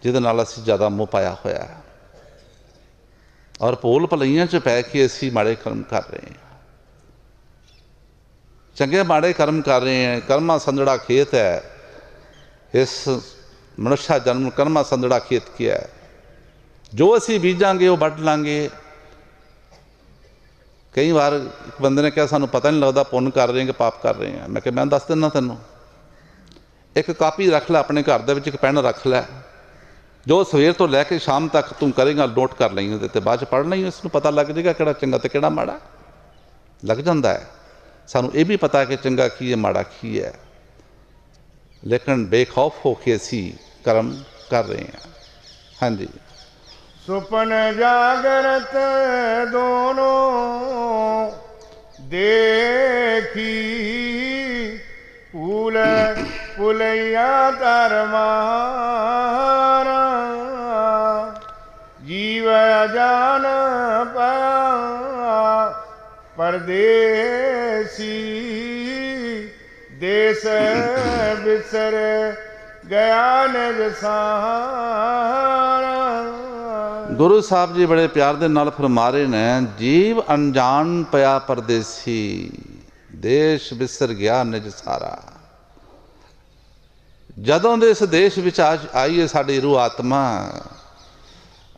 जिहदे नाल असीं ज़्यादा मोह पाया होया है और भूल भुलैयां च पै के असीं माड़े कर्म कर रहे हैं। चंगे माड़े कर्म कर रहे हैं। कर्मा संदड़ा खेत है। इस मनुष्य जन्म कर्मा संदड़ा खेत किया है। जो असीं बीजांगे वो वढ लांगे। कई बार एक बंदे ने कहा सानू पता नहीं लगता पुण्य कर रहे हैं कि पाप कर रहे हैं। मैं कहा मैं दस दिना तेनों, एक कापी रख लै अपने घर दे विच, एक पेन रख लै, ਜੋ ਸਵੇਰ ਤੋਂ ਲੈ ਕੇ ਸ਼ਾਮ ਤੱਕ ਤੂੰ ਕਰੇਗਾ ਨੋਟ ਕਰ ਲਈ ਉਹਦੇ ਤੇ, ਬਾਅਦ ਚ ਪੜ੍ਹ ਲਈ, ਇਸ ਨੂੰ ਪਤਾ ਲੱਗ ਜਾਏਗਾ ਕਿਹੜਾ ਚੰਗਾ ਤੇ ਕਿਹੜਾ ਮਾੜਾ। ਲੱਗ ਜਾਂਦਾ ਹੈ। ਸਾਨੂੰ ਇਹ ਵੀ ਪਤਾ ਕਿ ਚੰਗਾ ਕੀ ਹੈ ਮਾੜਾ ਕੀ ਹੈ, ਲੇਕਿਨ ਬੇਖੌਫ ਹੋ ਕੇ ਅਸੀਂ ਕਰਮ ਕਰ ਰਹੇ ਹਾਂ। ਹਾਂਜੀ। ਸੁਪਨ ਜਾਗਰਤ ਦੋਨੋਂ ਦੇਖੀ, ਭੂਲ ਭੁਲਈਆ ਧਰਮਾਰਾ, ਜੀਵ ਅਜਾਨ ਪਿਆ ਪਰਦੇਸੀ, ਦੇਸ ਬਿਸਰ ਗਿਆ ਨਿਜ ਸਾਰਾ। ਗੁਰੂ ਸਾਹਿਬ ਜੀ ਬੜੇ ਪਿਆਰ ਦੇ ਨਾਲ ਫਰਮਾ ਰਹੇ ਨੇ, ਜੀਵ ਅਣਜਾਣ ਪਿਆ ਪਰਦੇਸੀ, ਦੇਸ਼ ਵਿਸਰ ਗਿਆ ਨਿਜ ਸਾਰਾ। ਜਦੋਂ ਦੇ ਇਸ ਦੇਸ਼ ਵਿੱਚ ਆਈ ਹੈ ਸਾਡੀ ਰੂਹ ਆਤਮਾ,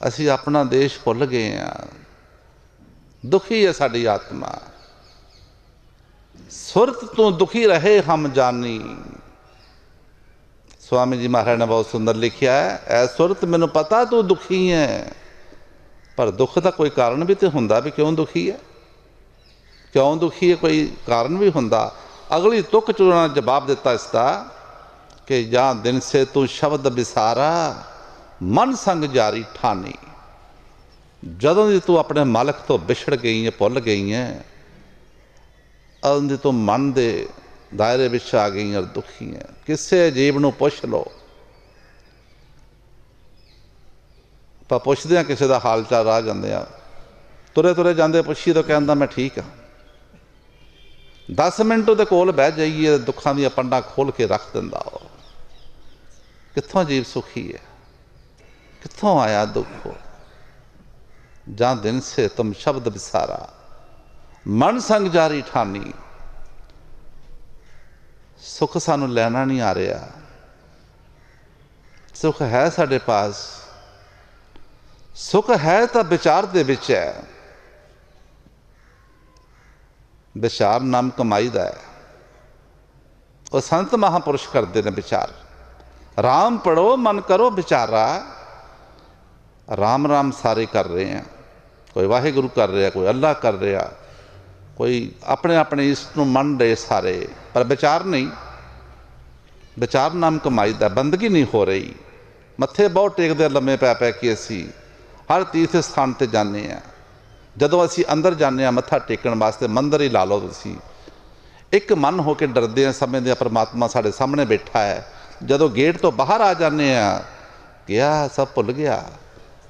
ਅਸੀਂ ਆਪਣਾ ਦੇਸ਼ ਭੁੱਲ ਗਏ ਹਾਂ। ਦੁਖੀ ਹੈ ਸਾਡੀ ਆਤਮਾ। ਸੁਰਤ ਤੋਂ ਦੁਖੀ ਰਹੇ ਹਮ ਜਾਨੀ। स्वामी जी महाराज ने बहुत सुंदर लिखा है, ऐ सुरत मैनू पता तू दुखी है, पर दुख का कोई कारण भी तो होंदा भी क्यों दुखी है, क्यों दुखी है, कोई कारण भी होंदा। अगली तुक च उन्होंने जवाब दिता इसका कि या दिन से तू शब्द विसारा, मन संग जारी ठानी। जदों दी तू अपने मालक तो बिछड़ गई है, भुल गई है, उदों दी तू मन दे दायरे विच आ गई और दुखी है। किसे अजीब नूं पुछ लो, पर पुछदे हैं किसी का हाल चाल आ जाते हैं, तुरे तुरे जाते पुछी तो कहता मैं ठीक हाँ। 10 मिनट उहदे कोल बह जाइए, दुखों दी पंडा खोल के रख दिंदा। कित्थों अजीब सुखी है, कित्थों आया दुख। जां दिन से तुम शब्द विसारा, मन संग जारी ठानी। सुख सानू लैना नहीं आ रहा, सुख है साडे पास, सुख है तो विचार दे विच है। विचार नाम कमाई दा है, और संत महापुरुष करते हैं विचार। राम पढ़ो मन करो विचारा, राम राम सारे कर रहे हैं, कोई वाहिगुरु कर रहा, कोई अल्लाह कर रहा, कोई अपने अपने इष्ट नूं मन रहे सारे, पर विचार नहीं। विचार नाम कमाई दा, बंदगी नहीं हो रही। मत्थे बहुत टेकदे लम्मे पै पै के असी हर तीर्थ स्थान ते जाने हैं। जदों असी अंदर जाने मत्था टेकण वास्ते, मंदिर ही ला लो तुसी, एक मन हो के डरदे हैं, समझदे हैं परमात्मा साढ़े सामने बैठा है। जदों गेट तो बाहर आ जाने गया सब भुल गया,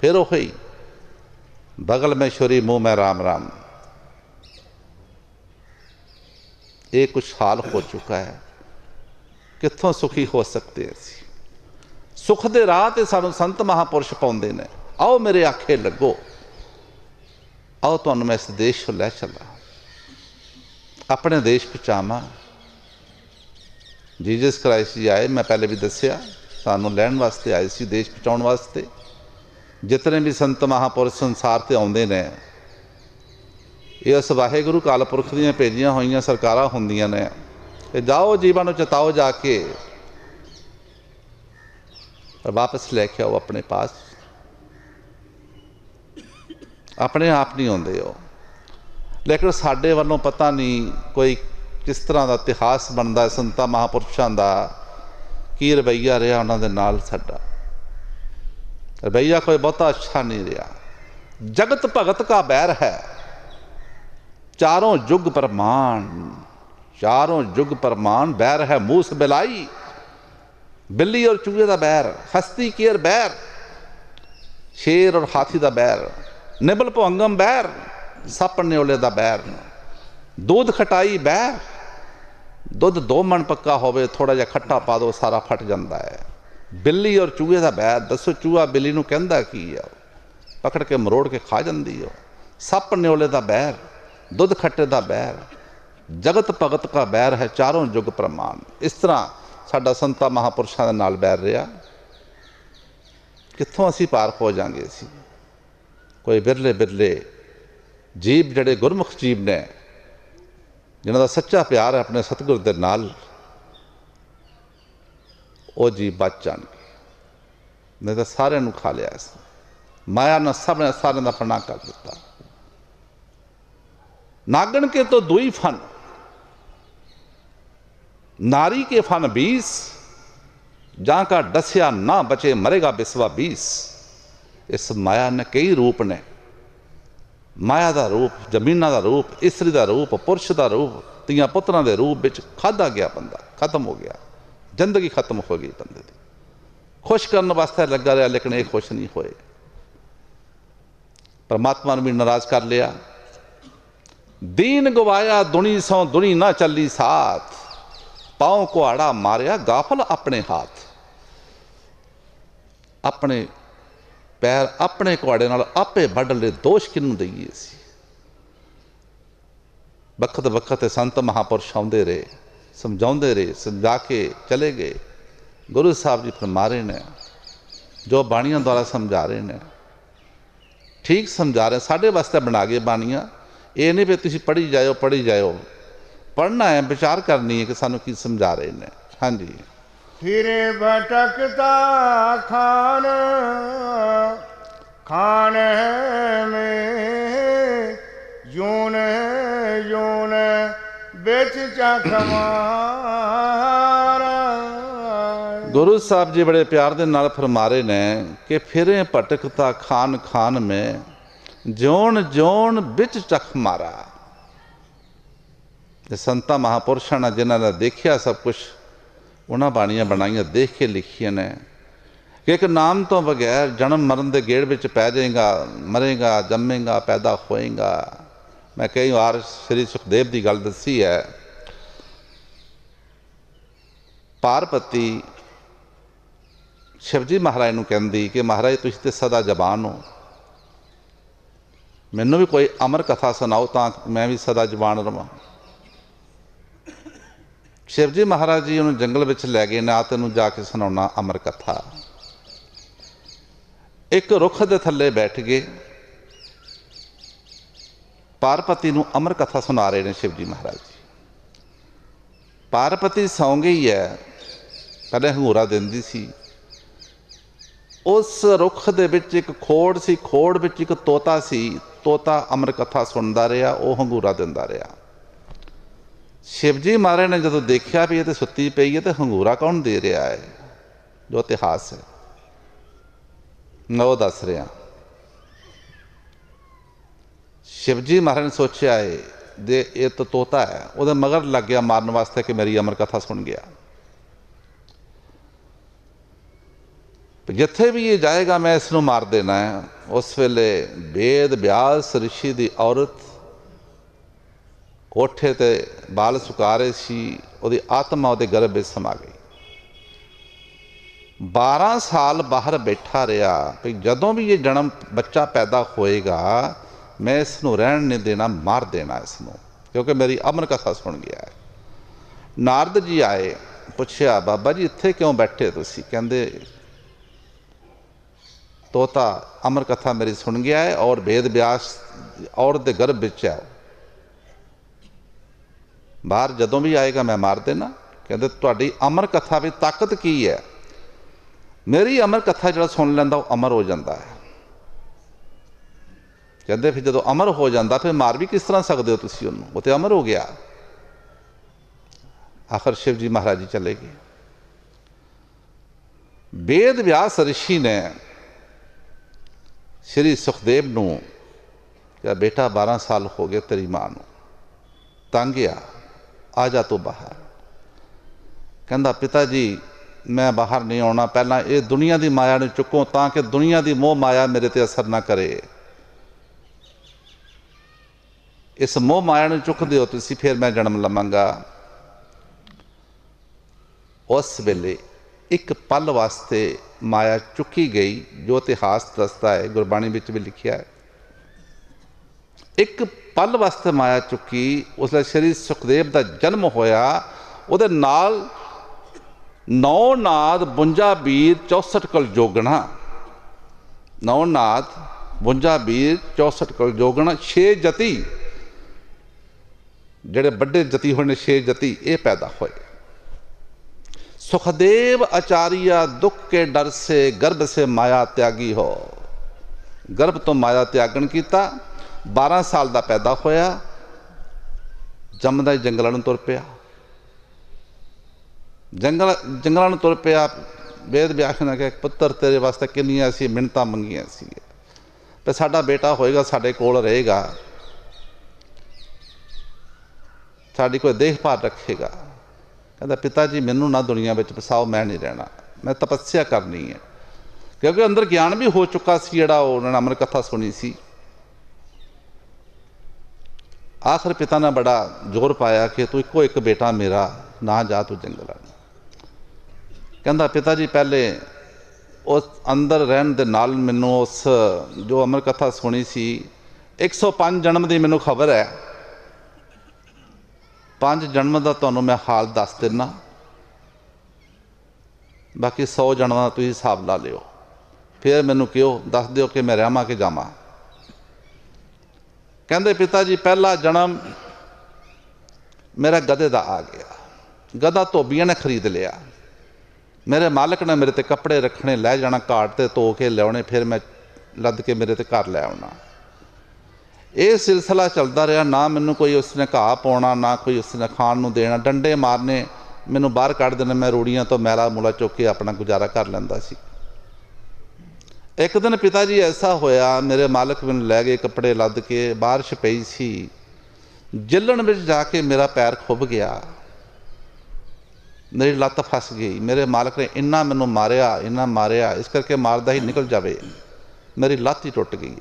फिर वही बगल में छुरी मुँह में राम राम। ये कुछ हाल हो चुका है, कित्थों सुखी हो सकते हैं। सुख दे राह ते सानू संत महापुरुष पाउंदे ने। आओ मेरे आखे लगो, आओ तुहानू मैं इस देश लै चला, अपने देश पहुँचावां। जीसस क्राइस्ट जी आए, मैं पहले भी दसिया, सानू लैण वास्ते आए सी, देश पहुँचाउण वास्ते। जितने भी संत महापुरुष संसार ते आउंदे ने, ये उस वाहिगुरु काल पुरख दीआं भेजियां होईयां सरकारां हुंदियां ने, जाओ जीवन नूं चताओ जाके, और वापस लेके आओ अपने पास। अपने आप नहीं आउंदे हो, लेकिन साडे वालों पता नहीं कोई किस तरह का इतिहास बनता है संतां महापुरुषों का, की रवैया रहा उन्होंने नाल। साडा रवैया कोई बहुता अच्छा नहीं रहा। जगत भगत का बैर है, चारों युग प्रमाण, चारों युग प्रमाण। बैर है मूस बिलाई, बिल्ली और चूहे का बैर, हस्ती केर बैर, शेर और हाथी का बैर, निबल भुअंगम बैर, सप न्योले का बैर, दूध खटाई बैर। दुध 2 मन पक्का होवे, थोड़ा जिहा खट्टा पा दो सारा फट जाता है। बिल्ली और चूहे का बैर, दसो चूहा बिल्ली नूं कहंदा की है, पकड़ के मरोड़ के खा जाती है। सप न्योले का बैर, दुध खट्टे का बैर, जगत भगत का बैर है, चारों युग प्रमाण। इस तरह साडा संतां महापुरुषों के नाल बैर रहा। कित्थों असी पार हो जाएंगे। असी कोई बिरले बिरले जीव जड़े गुरमुख जीव ने, जिन्हों का सच्चा प्यार है अपने सतगुर दे नाल, वो जीव बच जाएंगे। नहीं तो सारे खा लिया इसने। माया ने सब ने सारे का फना कर दिता। नागन के तो दुई फन, नारी के फन 20, जहां का डसिया ना बचे मरेगा बिस्वा 20। इस माया ने कई रूप ने, माया का रूप, जमीना का रूप, इस्त्री का रूप, पुरुष का रूप, तियां पुत्रां के रूप में खाधा गया। बंदा खत्म हो गया, जिंदगी खत्म हो गई बंदे की। खुश करने वास्ते लगा रहा लेकिन ये खुश नहीं होए। परमात्मा ने भी नाराज कर लिया। दीन गवाया दुनी सौ दुनी ना चली साथ, पाँव कुहाड़ा मारिया गाफल अपने हाथ। अपने पैर अपने कुहाड़े नाल आपे वढ ले, दोष किनू दईए सी। वक्त वक्त संत महापुरुष आउंदे रहे, समझाते रहे, समझा के चले गए। गुरु साहब जी फरमा रहे ने, जो बाणियां द्वारा समझा रहे ने, ठीक समझा रहे। साढ़े वास्ते बना गए बाणियां। ये नहीं भी तुम पढ़ी जाओ, पढ़ना है, विचार करनी है कि सानू की समझा रहे ने। हाँ जी। फिरे भटकता खान खान में, यून यून बेच चख मारा। गुरु साहब जी बड़े प्यार दे नाल फरमा रहे ने कि फिरे भटकता खान खान में, जोन जोन बिच चख मारा। संतां महापुरुषों ने जिन्होंने देखिया सब कुछ, उन्होंने बाणियां बनाइया देख के लिखिया ने कि एक नाम तो बगैर जन्म मरण के गेड़ में पै जाएगा, मरेगा, जमेगा, पैदा होएगा। मैं कई बार श्री सुखदेव की गल दसी है। पार्वती शिवजी महाराज नूं कहंदी कि महाराज तुसीं ते सदा जबान हो, मैनू भी कोई अमर कथा सुनाओ तां मैं भी सदा जबान रवां। शिवजी महाराज जी उन्होंने जंगल में लै गए ना, तेनों जाके सुनाना अमर कथा। एक रुख के थले बैठ गए, पार्वती नूं अमर कथा सुना रहे हैं शिवजी महाराज जी। पार्वती सौ गई है, पहले हंगूरा देंदी सी। उस रुख दे विच एक खोड़ सी, खोड़ विच एक तोता सी। तोता अमर कथा सुनता रहा, वह हंगूरा दिंदा रहा। शिवजी महाराज ने जो देखा भी ये तो सुत्ती पई है, तो हंगूरा कौन दे रहा है, जो इतिहास है मैं वो दस रहा। शिवजी महाराज ने सोचा है दे ये तो तोता है, वो मगर लग गया मारन वास्ते कि मेरी अमर कथा सुन गया। जिथे भी ये जाएगा मैं इसनों मार देना है। उस वेले वेद व्यास ऋषि की औरत कोठे ते बाल सुका रहे सी, उहदी आत्मा उहदे गर्भ में समा गई। 12 साल बाहर बैठा रहा कि जदों भी ये जन्म बच्चा पैदा होएगा मैं इसनों रहन नहीं देना, मार देना इसनों, क्योंकि मेरी अमर कथा सुन गया है। नारद जी आए, पूछया बाबा जी इत्थे क्यों बैठे तुसीं? कहंदे तोता अमर कथा मेरी सुन गया है और वेद व्यास औरत दे गर्भ विच है, बाहर जदों भी आएगा मैं मार देना। कहते तुहाडी अमर कथा भी ताकत की है? मेरी अमर कथा जो सुन लैंदा वो अमर हो जाता है। कहते फिर जो अमर हो जाता फिर मार भी किस तरह सकते हो तुसीं उहनूं, वो तो अमर हो गया। आखिर शिव जी महाराज जी चले गए। वेद व्यास ऋषि ने श्री सुखदेव नूं क्या बेटा 12 साल हो गए तेरी मां नूं, तंग आ जा तू बाहर। कहंदा पिता जी मैं बाहर नहीं आना, पहला ये दुनिया की माया ने चुको ताकि दुनिया की मोह माया मेरे ते असर ना करे। इस मोह माया ने चुक दिओ तुसीं, फिर मैं जन्म लवांगा। उस वेले एक पल वास्ते माया चुकी गई, जो इतिहास दसदा है, गुरबाणी विच भी लिखिया है। एक पल वास्ते माया चुकी, उसले श्री सुखदेव का जन्म होया। उहदे नाल 9 नाद 52 वीर 64 कल जोगना, 9 नाद 52 वीर 64 कल जोगना, 6 जति जेड़े बड़े जति होने 6 जति ये पैदा होए। सुखदेव आचार्य दुख के डर से गर्भ से माया त्यागी हो। गर्भ तो माया त्यागन किया, 12 साल का पैदा होया, जमदा ही जंगलों तुर पिया, जंगलों तुर पिया। वेद व्यास ने कहा पुत्र तेरे वास्ते किन्नियां सी मिन्नतां मंगियां सी, पर साडा बेटा होएगा, साडे कोल रहेगा, साडी कोई देखभाल रखेगा। कहता पिता जी मैनू ना दुनिया में फसाओ, मैं नहीं रहना, मैं तपस्या करनी है। क्योंकि अंदर ज्ञान भी हो चुका सी, जिहड़ा उन्होंने अमर कथा सुनी सी। आखिर पिता ने बड़ा जोर पाया कि तू इको एक बेटा मेरा, ना जा तू जंगल। कहता पिता जी पहले उस अंदर रहन दे नाल मैनू उस जो अमर कथा सुनी सी 105 जन्म की मैनू खबर है, 5 जन्म का तुहानूं मैं हाल दस देना, बाकी 100 जन्म का तुसीं हिसाब ला लिओ, फिर मैनू कहो दस दिओ कि मैं रहां कि जावां। कहते पिता जी पहला जन्म मेरा गधे का आ गया, गधा धोबिया ने खरीद लिया, मेरे मालिक ने मेरे ते कपड़े रखने, लै जाना घाट ते धो के लियाने, फिर मैं लद के मेरे ते घर लै आना। ये सिलसिला चलता रहा, ना मैनू कोई उसने घाह पाउणा, ना कोई उसने खाण नूं देना, डंडे मारने, मैनू बाहर कढ़ देने, मैं रूड़ियां तो मैला मूला चुक के अपना गुजारा कर लैंदा सी। एक दिन पिता जी ऐसा होया, मेरे मालिक मैनू लै गए कपड़े लद के, बारिश पई सी, जिलण विच जाके मेरा पैर खुभ गया, मेरी लत्त फस गई। मेरे मालिक ने इन्ना मैनू मारिया, इन्ना मारिया, इस करके मारदा ही निकल जावे, मेरी लत्त ही टुट गई।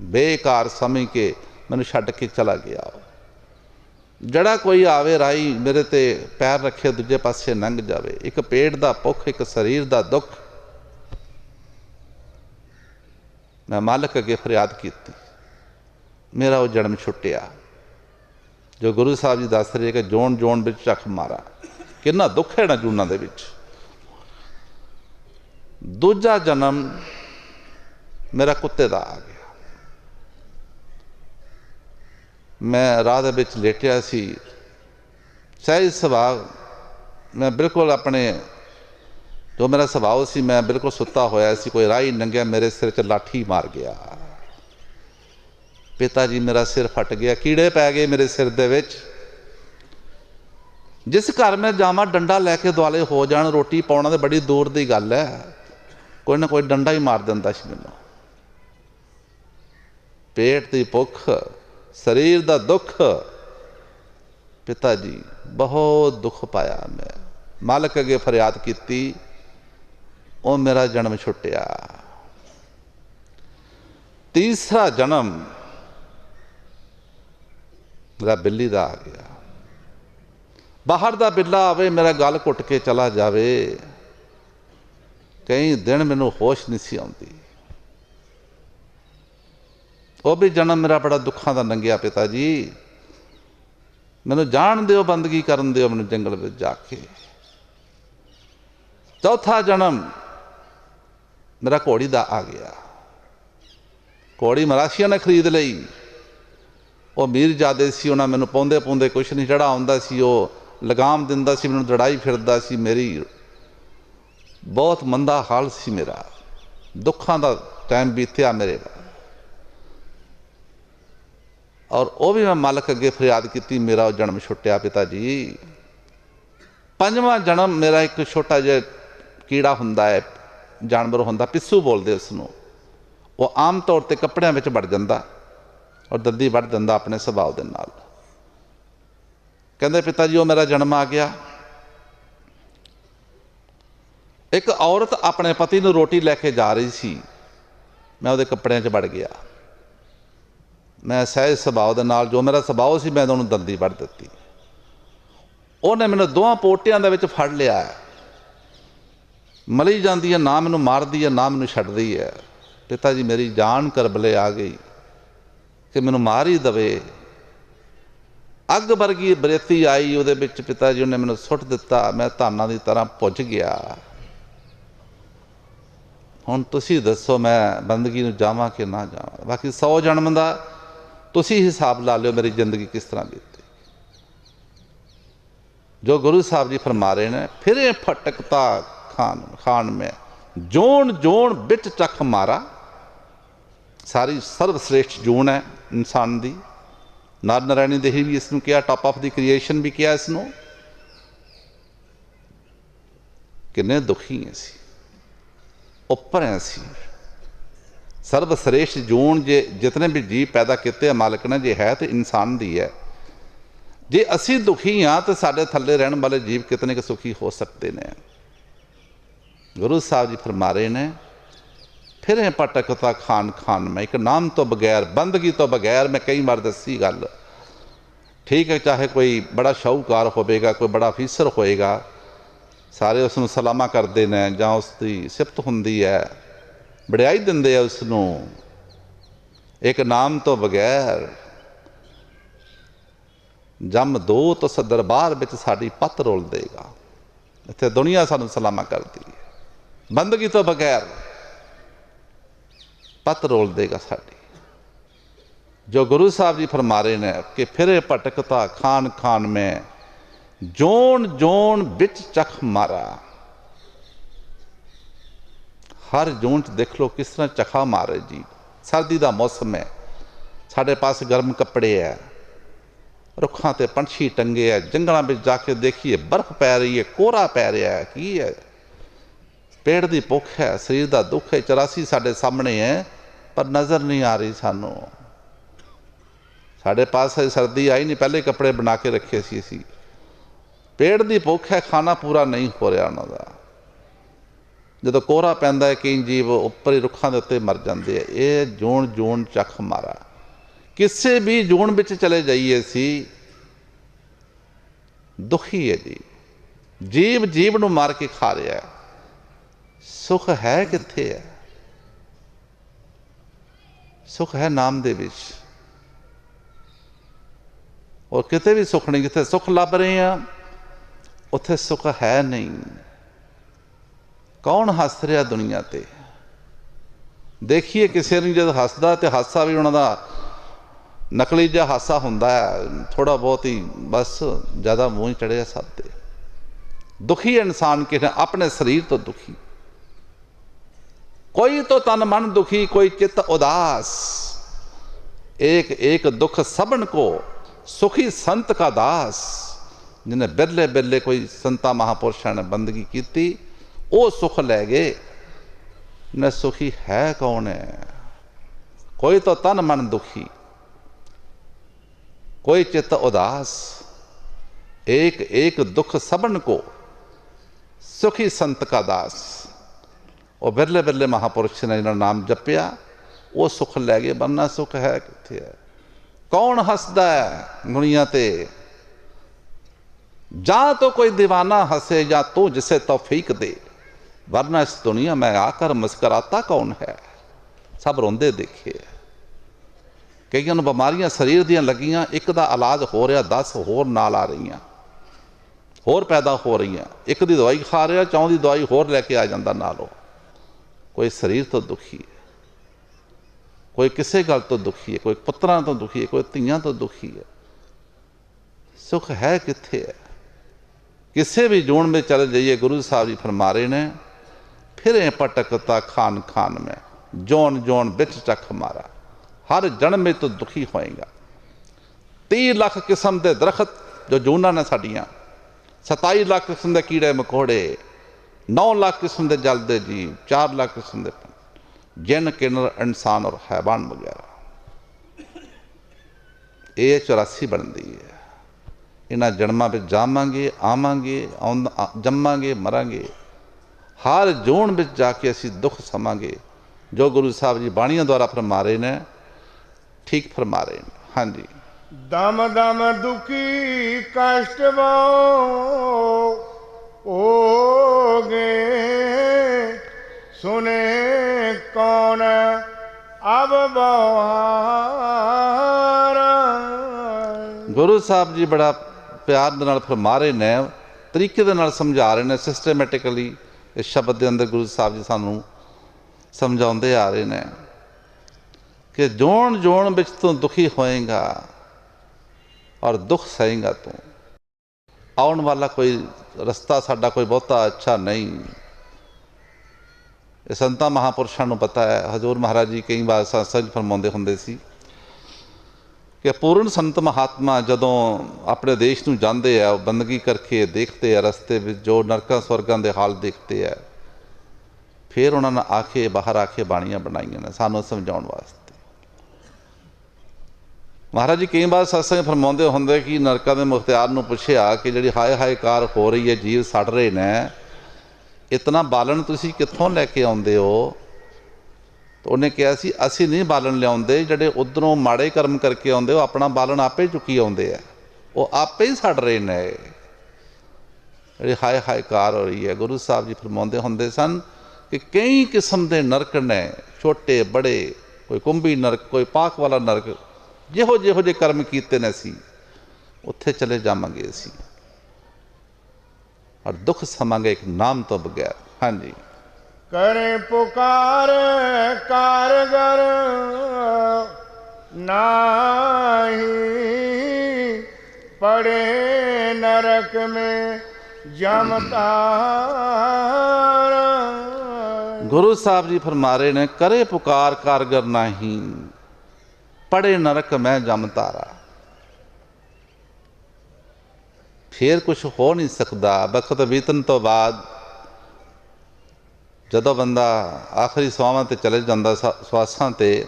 बेकार समझ के मैनू छड्ड के चला गया। जड़ा कोई आवे राही मेरे ते पैर रखे दूजे पासे लंघ जावे। एक पेट का भुख, एक शरीर का दुख। मैं मालिक अगे फरियाद की, मेरा वो जन्म छुट्टिया। जो गुरु साहब जी दस रहे कि जोन जोन विच चख मारा, कितना दुख है ना जूना दे विच। दूजा जन्म मेरा कुत्ते का आ गया। मैं राह दे विच लेटिया सी, सहज सुभाव मैं बिल्कुल अपने जो मेरा सुभाव सी, मैं बिल्कुल सुता होया सी, कोई राही लंघिया मेरे सिर च लाठी मार गया। पिता जी मेरा सिर फट गया, कीड़े पै गए मेरे सिर दे विच। जिस घर में जावा डंडा लैके दुआले हो जान, रोटी पाउणा तो बड़ी दूर की गल है, कोई ना कोई डंडा ही मार दिंदा सी मैनूं। पेट की भुख, शरीर का दुख। पिता जी बहुत दुख पाया। मैं मालिक अगे फरियाद की, वो मेरा जन्म छुट्टिया। तीसरा जन्म मेरा बिल्ली का आ गया। बाहर का बिल्ला आवे, मेरा गल घुट के चला जावे, कई दिन मैनू होश नहीं सी आती। वो भी जन्म मेरा बड़ा दुखों का लंघिया। पिता जी मैनू जान दिओ, बंदगी करन दिओ मैनू जंगल में जाके। चौथा जन्म मेरा घोड़ी का आ गया। घोड़ी मराशिया ने खरीद लई। वो मीरजादे सी, उन्हें मैनू पाउंदे पाउंदे कुछ नहीं, जड़ा आउंदा सी वो लगाम दिंदा सी, मैनू दड़ाई फिरदा सी। मेरी बहुत मंदा हाल सी, मेरा दुखों का टाइम बीतिया मेरे। और वह भी मैं मालिक अगे फरियाद की, मेरा जन्म छुट्टिया। पिता जी पंजवां जन्म मेरा एक छोटा जिहा कीड़ा हुंदा है, जानवर हुंदा, पिस्सू बोलते उसनूं। वो आम तौर पर कपड़ियां विच वड़ जांदा और दद्दी वड़ दिंदा अपने सुभाव दे नाल। कहते पिता जी वो मेरा जन्म आ गया। एक औरत अपने पति नूं रोटी लैके जा रही सी, मैं उहदे कपड़ियां च वड़ गया। मैं सहज सुभाव दे नाल, जो मेरा सुभाव सी, मैं उन्होंने दंदी वड़ दी। उन्हें मैंने दोवां पोटियां दे विच फड़ लिया, मली जाती है, ना मैनू मारदी है ना मैनू छड्डदी है। पिता जी मेरी जान करबले आ गई कि मैनू मार ही दवे। अग वर्गी बरेती आई उहदे विच, पिता जी उन्हें मैनू सुट दिता। मैं धाना की तरह भुज गया। हुण तुसीं दसो मैं बंदगी नूं जावां कि ना जावां। बाकी 100 जन्म का तुसीं हिसाब ला लिओ, मेरी जिंदगी किस तरह बीती। जो गुरु साहब जी फरमा रहे हैं, फिरे फटकता खान खान में जोन जोन बिच चख मारा। सारी सर्वश्रेष्ठ जून है इंसान दी। नर नारायणी देही भी इसनूं किया, टॉप ऑफ द क्रिएशन भी किया इसनूं। किन्ने दुखी हैं असीं, उपर हैं असीं। सर्वश्रेष्ठ जून जे जितने भी जीव पैदा किए मालिक ने, जे है तो इंसान दी है। जे असी दुखी हाँ तो साढ़े थले रहने वाले जीव कितने के सुखी हो सकते हैं। गुरु साहब जी फरमा रहे ने, फिर भटकता खान खान में, एक नाम तो बगैर, बंदगी तो बगैर। मैं कई बार दसी गल, ठीक है, चाहे कोई बड़ा शाहूकार होगा, कोई बड़ा अफीसर होएगा, सारे उसनूं सलामा करते हैं जां उसकी सिफत हुंदी है, वड़ियाई दिंदे आ उसनूं। एक नाम तो बगैर जम दो तो दरबार विच साडी पत रोल देगा। इत्थे दुनिया सानूं सलामा करती है, बंदगी तो बगैर पत रोल देगा साडी। जो गुरु साहब जी फरमा रहे हैं कि फिरे भटकता खान खान में जोन जोन बिच चख मारा। हर जोन च देख लो किस तरह चखा मारे जी। सर्दी का मौसम है, साढ़े पास गर्म कपड़े है, रुखों ते पंछी टंगे है, जंगलों में जाके देखिए बर्फ पै रही है, कोहरा पै रहा है, की है, पेड़ की भुख है, शरीर का दुख है, 84 साढ़े सामने है पर नज़र नहीं आ रही सानू। साढ़े पास सर्दी आई नहीं, पहले कपड़े बना के रखे सी। पेड़ की भुख है, खाना पूरा नहीं हो रहा उन्होंने। जो कोहरा पैंदा है, कई जीव उपर ही रुखों के उत्ते मर जाते हैं। ये जोन जोन चख मारा। किसी भी जोन में चले जाइए सी दुखी है जी। जीव जीव नूं मार के खा रहा है। सुख है कित्थे है? सुख है नाम दे विच, और किते भी सुख नहीं। जिथे सुख लभ रहे हैं उत्थे सुख है नहीं। कौन हस रहा दुनिया ते? देखिए किसी ने जब हसदा तो हासा भी उन्होंने नकली जिहा हासा हुंदा है, थोड़ा बहुत ही बस, ज़्यादा मूँह चढ़िया सब दे। दुखी इंसान के अपने शरीर तो दुखी, कोई तो तन मन दुखी, कोई चित्त उदास। एक एक दुख सबन को सुखी संत का दास। जिन्हें बिरले बिरले कोई संता महापुरुषों ने बंदगी की, वो सुख लै गए। न सुखी है कौन है? कोई तो तन मन दुखी, कोई चित्त उदास। एक एक दुख सबन को सुखी संत का दास। और बिरले बिरले महापुरुष ने जिन्होंने नाम जपिया वो सुख लै गए, वरना सुख है कित्थे है? कौन हसदा है दुनिया ते? जा तो कोई दीवाना हंसे या तो जिसे तौफीक दे, वरना इस दुनिया में आकर मुस्कराता कौन है? सब रोंदे देखे। कईयां नूं बीमारियां शरीर दियां लगियां, एक दा इलाज हो रहा, 10 होर नाल आ रही, होर पैदा हो रही। एक दी दवाई खा रहा, 4 दी दवाई होर लैके आ जाता नालों। कोई शरीर तो दुखी है, कोई किसी गल तो दुखी है, कोई पुत्रां तो दुखी है, कोई धीआं तो दुखी है। सुख है कित्थे है? किसी भी जोन में चले जाइए, गुरु साहब जी फरमा रहे ने, फिरे भटकता खान खान में जोन जोन बिच चख मारा। हर जन्म में तो दुखी होएगा। 30 लाख किस्म के दरखत जो जूना ने साड़ियाँ, 27 लाख किस्म के कीड़े मकोड़े, 9 लाख किस्म के जल दे जीव, 4 लाख किस्म के जिन किन्नर इंसान और हैवान वगैरह। ये 84 बनती है। इन्हां जन्मां में जावांगे, आवांगे, जमांगे, मरांगे। हर जोन में जाके असी दुख समांगे। जो गुरु साहब जी बाणियां द्वारा फरमा रहे ने, ठीक फरमा रहे हैं। हाँ जी। दम दम दुखी कष्ट ओगे, सुने कौन अब बहारा। गुरु साहब जी बड़ा प्यार दे नाल फरमा रहे ने, तरीके दे नाल समझा रहे ने, सिस्टमैटिकली इस शब्द के अंदर गुरु साहब जी सानू समझाते आ रहे हैं कि जोन जोन बिच तू दुखी होएगा और दुख सहेगा तू। ਆਉਣ ਵਾਲਾ ਕੋਈ ਰਸਤਾ ਸਾਡਾ ਕੋਈ ਬਹੁਤਾ ਅੱਛਾ ਨਹੀਂ। ਇਹ ਸੰਤਾਂ ਮਹਾਂਪੁਰਸ਼ਾਂ ਨੂੰ ਪਤਾ ਹੈ। ਹਜ਼ੂਰ ਮਹਾਰਾਜ ਜੀ ਕਈ ਵਾਰ ਸਤਸੰਗ ਫਰਮਾਉਂਦੇ ਹੁੰਦੇ ਸੀ ਕਿ ਪੂਰਨ ਸੰਤ ਮਹਾਤਮਾ ਜਦੋਂ ਆਪਣੇ ਦੇਸ਼ ਨੂੰ ਜਾਂਦੇ ਆ, ਉਹ ਬੰਦਗੀ ਕਰਕੇ ਦੇਖਦੇ ਆ ਰਸਤੇ ਵਿੱਚ ਜੋ ਨਰਕਾਂ ਸਵਰਗਾਂ ਦੇ ਹਾਲ ਦੇਖਦੇ ਆ, ਫਿਰ ਉਹਨਾਂ ਨੇ ਆ ਕੇ ਬਾਹਰ ਆ ਕੇ ਬਾਣੀਆਂ ਬਣਾਈਆਂ ਨੇ ਸਾਨੂੰ ਸਮਝਾਉਣ ਵਾਸਤੇ। ਮਹਾਰਾਜ ਜੀ ਕਈ ਵਾਰ ਸਤਸੰਗ ਫਰਮਾਉਂਦੇ ਹੁੰਦੇ ਕਿ ਨਰਕਾਂ ਦੇ ਮੁਖਤਿਆਰ ਨੂੰ ਪੁੱਛਿਆ ਕਿ ਜਿਹੜੀ ਹਾਏ ਹਾਏ ਕਾਰ ਹੋ ਰਹੀ ਹੈ, ਜੀਵ ਸੜ ਰਹੇ ਨੇ, ਇਤਨਾ ਬਾਲਣ ਤੁਸੀਂ ਕਿੱਥੋਂ ਲੈ ਕੇ ਆਉਂਦੇ ਹੋ? ਤਾਂ ਉਹਨੇ ਕਿਹਾ ਸੀ ਅਸੀਂ ਨਹੀਂ ਬਾਲਣ ਲਿਆਉਂਦੇ, ਜਿਹੜੇ ਉੱਧਰੋਂ ਮਾੜੇ ਕਰਮ ਕਰਕੇ ਆਉਂਦੇ ਉਹ ਆਪਣਾ ਬਾਲਣ ਆਪੇ ਚੁੱਕੀ ਆਉਂਦੇ ਆ, ਉਹ ਆਪੇ ਹੀ ਸੜ ਰਹੇ ਨੇ। ਜਿਹੜੀ ਹਾਏ ਹਾਏ ਕਾਰ ਹੋ ਰਹੀ ਹੈ। ਗੁਰੂ ਸਾਹਿਬ ਜੀ ਫਰਮਾਉਂਦੇ ਹੁੰਦੇ ਸਨ ਕਿ ਕਈ ਕਿਸਮ ਦੇ ਨਰਕ ਨੇ, ਛੋਟੇ ਬੜੇ, ਕੋਈ ਕੁੰਭੀ ਨਰਕ, ਕੋਈ ਪਾਕ ਵਾਲਾ ਨਰਕ, ਜਿਹੋ ਜਿਹੇ ਕਰਮ ਕੀਤੇ ਨੇ ਅਸੀਂ ਉੱਥੇ ਚਲੇ ਜਾਵਾਂਗੇ ਅਸੀਂ, ਔਰ ਦੁੱਖ ਸਮਾਂਗੇ ਇੱਕ ਨਾਮ ਤੋਂ ਬਗੈਰ। ਹਾਂਜੀ। करे पुकार कारगर नाही, पड़े नरक में जमतार। गुरु साहब जी फरमा रहे ने करे पुकार कारगर नाही, पड़े नरक में जमतारा। फिर कुछ हो नहीं सकता। वक्त बीतन तो बाद ਜਦੋਂ ਬੰਦਾ ਆਖਰੀ ਸਵਾਵਾਂ 'ਤੇ ਚਲੇ ਜਾਂਦਾ, ਸਵਾਸਾਂ 'ਤੇ,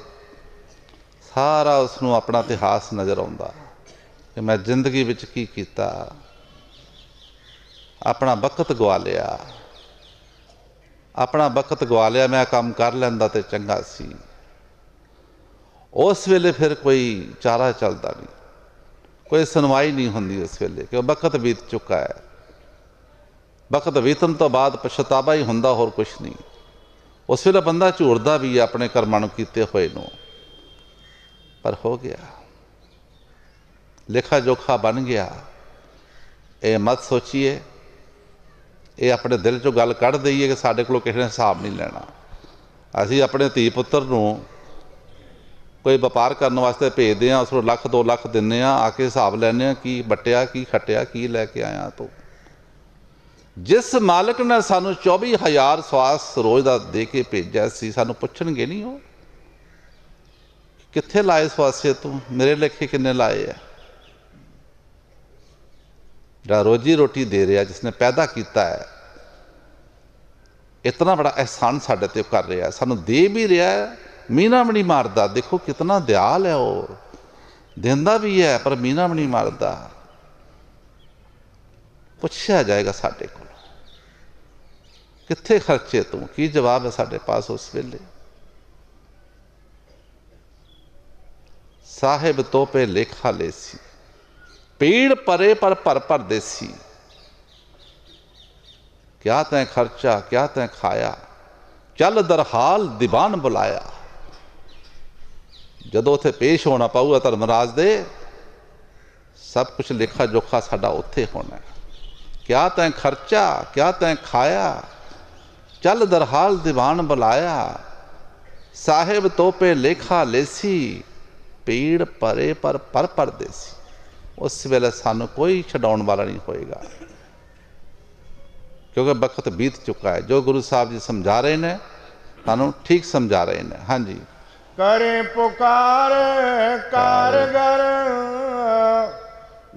ਸਾਰਾ ਉਸਨੂੰ ਆਪਣਾ ਇਤਿਹਾਸ ਨਜ਼ਰ ਆਉਂਦਾ ਕਿ ਮੈਂ ਜ਼ਿੰਦਗੀ ਵਿੱਚ ਕੀ ਕੀਤਾ, ਆਪਣਾ ਵਕਤ ਗਵਾ ਲਿਆ, ਆਪਣਾ ਵਕਤ ਗਵਾ ਲਿਆ, ਮੈਂ ਕੰਮ ਕਰ ਲੈਂਦਾ ਤੇ ਚੰਗਾ ਸੀ। ਉਸ ਵੇਲੇ ਫਿਰ ਕੋਈ ਚਾਰਾ ਚੱਲਦਾ ਨਹੀਂ, ਕੋਈ ਸੁਣਵਾਈ ਨਹੀਂ ਹੁੰਦੀ ਉਸ ਵੇਲੇ, ਕਿ ਵਕਤ ਬੀਤ ਚੁੱਕਾ ਹੈ। ਵਕਤ ਬੀਤਣ ਤੋਂ ਬਾਅਦ ਪਛਤਾਵਾ ਹੀ ਹੁੰਦਾ, ਹੋਰ ਕੁਛ ਨਹੀਂ। ਉਸ ਵੇਲੇ ਬੰਦਾ ਝੂਰਦਾ ਵੀ ਹੈ ਆਪਣੇ ਕਰਮਾਂ ਨੂੰ ਕੀਤੇ ਹੋਏ ਨੂੰ, ਪਰ ਹੋ ਗਿਆ, ਲੇਖਾ ਜੋਖਾ ਬਣ ਗਿਆ। ਇਹ ਮਤ ਸੋਚੀਏ, ਇਹ ਆਪਣੇ ਦਿਲ 'ਚੋਂ ਗੱਲ ਕੱਢ ਦਈਏ ਕਿ ਸਾਡੇ ਕੋਲੋਂ ਕਿਸੇ ਨੇ ਹਿਸਾਬ ਨਹੀਂ ਲੈਣਾ। ਅਸੀਂ ਆਪਣੇ ਧੀ ਪੁੱਤਰ ਨੂੰ ਕੋਈ ਵਪਾਰ ਕਰਨ ਵਾਸਤੇ ਭੇਜਦੇ ਹਾਂ, ਉਸ ਨੂੰ ਲੱਖ 2 ਲੱਖ ਦਿੰਦੇ ਹਾਂ, ਆ ਕੇ ਹਿਸਾਬ ਲੈਂਦੇ ਹਾਂ ਕੀ ਵੱਟਿਆ, ਕੀ ਖੱਟਿਆ, ਕੀ ਲੈ ਕੇ ਆਇਆ ਤੂੰ। ਜਿਸ ਮਾਲਕ ਨੇ ਸਾਨੂੰ 24,000 ਸਵਾਸ ਰੋਜ਼ ਦਾ ਦੇ ਕੇ ਭੇਜਿਆ ਸੀ, ਸਾਨੂੰ ਪੁੱਛਣਗੇ ਨਹੀਂ ਉਹ ਕਿੱਥੇ ਲਾਏ ਸਵਾਸੇ ਤੂੰ, ਮੇਰੇ ਲੇਖੇ ਕਿੰਨੇ ਲਾਏ ਆ? ਜਿਹੜਾ ਰੋਜੀ ਰੋਟੀ ਦੇ ਰਿਹਾ, ਜਿਸਨੇ ਪੈਦਾ ਕੀਤਾ ਹੈ, ਇਤਨਾ ਬੜਾ ਅਹਿਸਾਨ ਸਾਡੇ ਤੇ ਕਰ ਰਿਹਾ, ਸਾਨੂੰ ਦੇ ਵੀ ਰਿਹਾ, ਮੀਨਾ ਵੀ ਨਹੀਂ ਮਾਰਦਾ। ਦੇਖੋ ਕਿਤਨਾ ਦਿਆਲ ਹੈ, ਉਹ ਦਿੰਦਾ ਵੀ ਹੈ ਪਰ ਮੀਨਾ ਵੀ ਨਹੀਂ ਮਾਰਦਾ। ਪੁੱਛਿਆ ਜਾਏਗਾ ਸਾਡੇ ਕੋਲ ਕਿੱਥੇ ਖਰਚੇ ਤੂੰ, ਕੀ ਜਵਾਬ ਹੈ ਸਾਡੇ ਪਾਸ ਉਸ ਵੇਲੇ? ਸਾਹਿਬ ਤੋਪੇ ਲੇਖਾ ਲੈਸੀ, ਪੀੜ ਪਰੇ ਪਰ ਭਰ ਭਰ ਦੇਸੀ। ਕਿਆ ਤੈਂ ਖਰਚਾ, ਕਿਆ ਤੈਂ ਖਾਇਆ, ਚੱਲ ਦਰਹਾਲ ਦੀਵਾਨ ਬੁਲਾਇਆ। ਜਦੋਂ ਉੱਥੇ ਪੇਸ਼ ਹੋਣਾ ਪਊਗਾ ਧਰਮਰਾਜ ਦੇ, ਸਭ ਕੁਛ ਲੇਖਾ ਜੋਖਾ ਸਾਡਾ ਉੱਥੇ ਹੋਣਾ। ਕਿਆ ਤੈਂ ਖਰਚਾ, ਕਿਆ ਤੈਂ ਖਾਇਆ, ਚੱਲ ਦਰਹਾਲ ਦੀਵਾਨ ਬੁਲਾਇਆ। ਸਾਹਿਬ ਤੋਪੇ ਲੇਖਾ ਲੈਸੀ, ਪੀੜ ਪਰੇ ਪਰ ਭਰ ਭਰ ਦੇਸੀ। ਉਸ ਵੇਲੇ ਸਾਨੂੰ ਕੋਈ ਛਡਾਉਣ ਵਾਲਾ ਨਹੀਂ ਹੋਏਗਾ, ਕਿਉਂਕਿ ਵਕਤ ਬੀਤ ਚੁੱਕਾ ਹੈ। ਜੋ ਗੁਰੂ ਸਾਹਿਬ ਜੀ ਸਮਝਾ ਰਹੇ ਨੇ, ਸਾਨੂੰ ਠੀਕ ਸਮਝਾ ਰਹੇ ਨੇ। ਹਾਂਜੀ। करे पुकार कारगर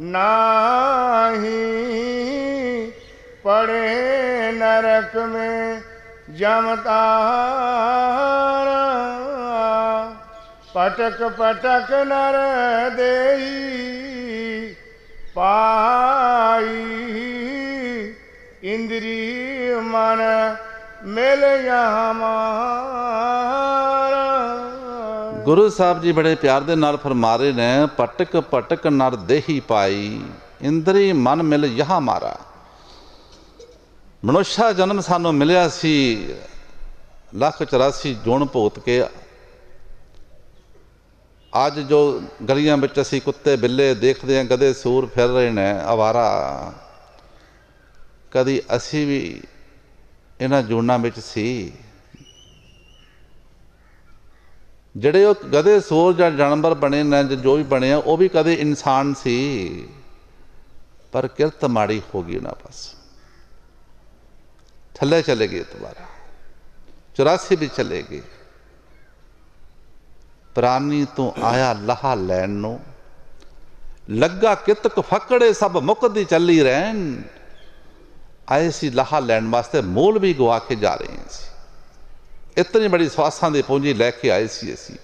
नाही, पड़े नरक में जमतार। पटक पटक नर देई पाई, इंद्री मन मिल हमारा। ਗੁਰੂ ਸਾਹਿਬ ਜੀ ਬੜੇ ਪਿਆਰ ਦੇ ਨਾਲ ਫਰਮਾ ਰਹੇ ਨੇ, ਪਟਕ ਪਟਕ ਨਰ ਦੇਹੀ ਪਾਈ, ਇੰਦਰੀ ਮਨ ਮਿਲ ਯਹਾ ਮਾਰਾ। ਮਨੁੱਖਾ ਜਨਮ ਸਾਨੂੰ ਮਿਲਿਆ ਸੀ 1,84 ਜੂਨ ਭੁਗਤ ਕੇ। ਅੱਜ ਜੋ ਗਲੀਆਂ ਵਿੱਚ ਅਸੀਂ ਕੁੱਤੇ ਬਿੱਲੇ ਦੇਖਦੇ ਹਾਂ, ਗਧੇ ਸੂਰ ਫਿਰ ਰਹੇ ਨੇ ਅਵਾਰਾ, ਕਦੀ ਅਸੀਂ ਵੀ ਇਹਨਾਂ ਜੂਨਾਂ ਵਿੱਚ ਸੀ। ਜਿਹੜੇ ਉਹ ਗਧੇ ਸੂਰ ਜਾਂ ਜਾਨਵਰ ਬਣੇ ਨੇ, ਜੋ ਵੀ ਬਣੇ ਆ, ਉਹ ਵੀ ਕਦੇ ਇਨਸਾਨ ਸੀ। पर किरत माड़ी हो गई उन्होंने पास, थले चले गए दोबारा, 84 भी चले गए। प्राणी तो आया लाहा लैन नूं, लगा कितक फकड़े सब मुकदी चली रहन। आए सी लाहा लैन वास्ते, मूल भी गवा के जा रहे हैं। इतनी बड़ी स्वासां दी पूंजी लैके आए सी असी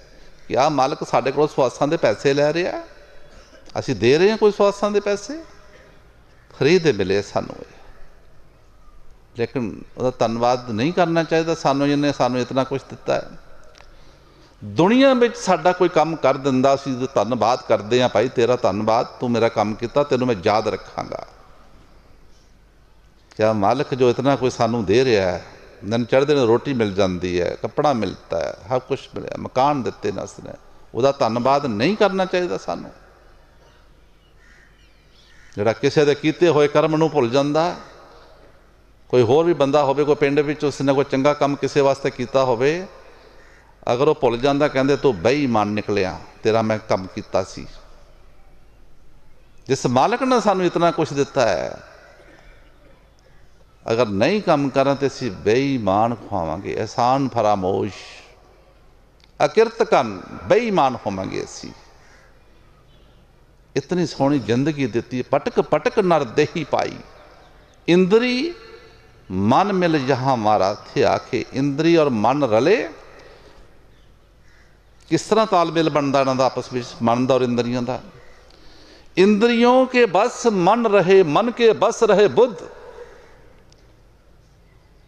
कि आ मालक साडे कोल स्वासां दे पैसे लै रहा है, असी दे रहे हैं कोई स्वासां दे पैसे, खरीद मिले सानू। लेकिन उसका धन्नवाद नहीं करना चाहिए सानू, जिन्हें सानू इतना कुछ दिता है। दुनिया में साडा कोई काम कर दिंदा, असीं धन्नवाद करते हैं, भाई तेरा धन्नवाद, तू मेरा काम किया, तेनों मैं याद रखांगा। क्या मालिक जो इतना कोई सानू दे रहा है, दिन चढ़ते दिन रोटी मिल जाती है, कपड़ा मिलता है, सब कुछ मिले, मकान दिते ने उसने, उसका धन्नवाद नहीं करना चाहिए सानू। जिहड़ा किसी दे कीते होए कर्म नूं भुल जांदा, कोई होर भी बंदा होवे, कोई पिंड विच उसने कोई चंगा काम किसी वास्ते कीता होवे, अगर वो भुल जाता, कहते तू बेईमान निकलिया, तेरा मैं काम किया सी। जिस मालिक ने सानू इतना कुछ दिता है, अगर नहीं काम करें तो असीं बेईमान खुआवांगे, एहसान फरामोश अकिरत कन बेईमान होवांगे असीं। इतनी सोहनी जिंदगी दी, पटक पटक नर देही पाई, इंद्री मन मिल जहां मारा थे आखे। इंद्री और मन रले, किस तरह तालमेल बनता इन्हों आपस में, मन का और इंद्रियों का। इंद्रियों के बस मन रहे, मन के बस रहे बुद्ध,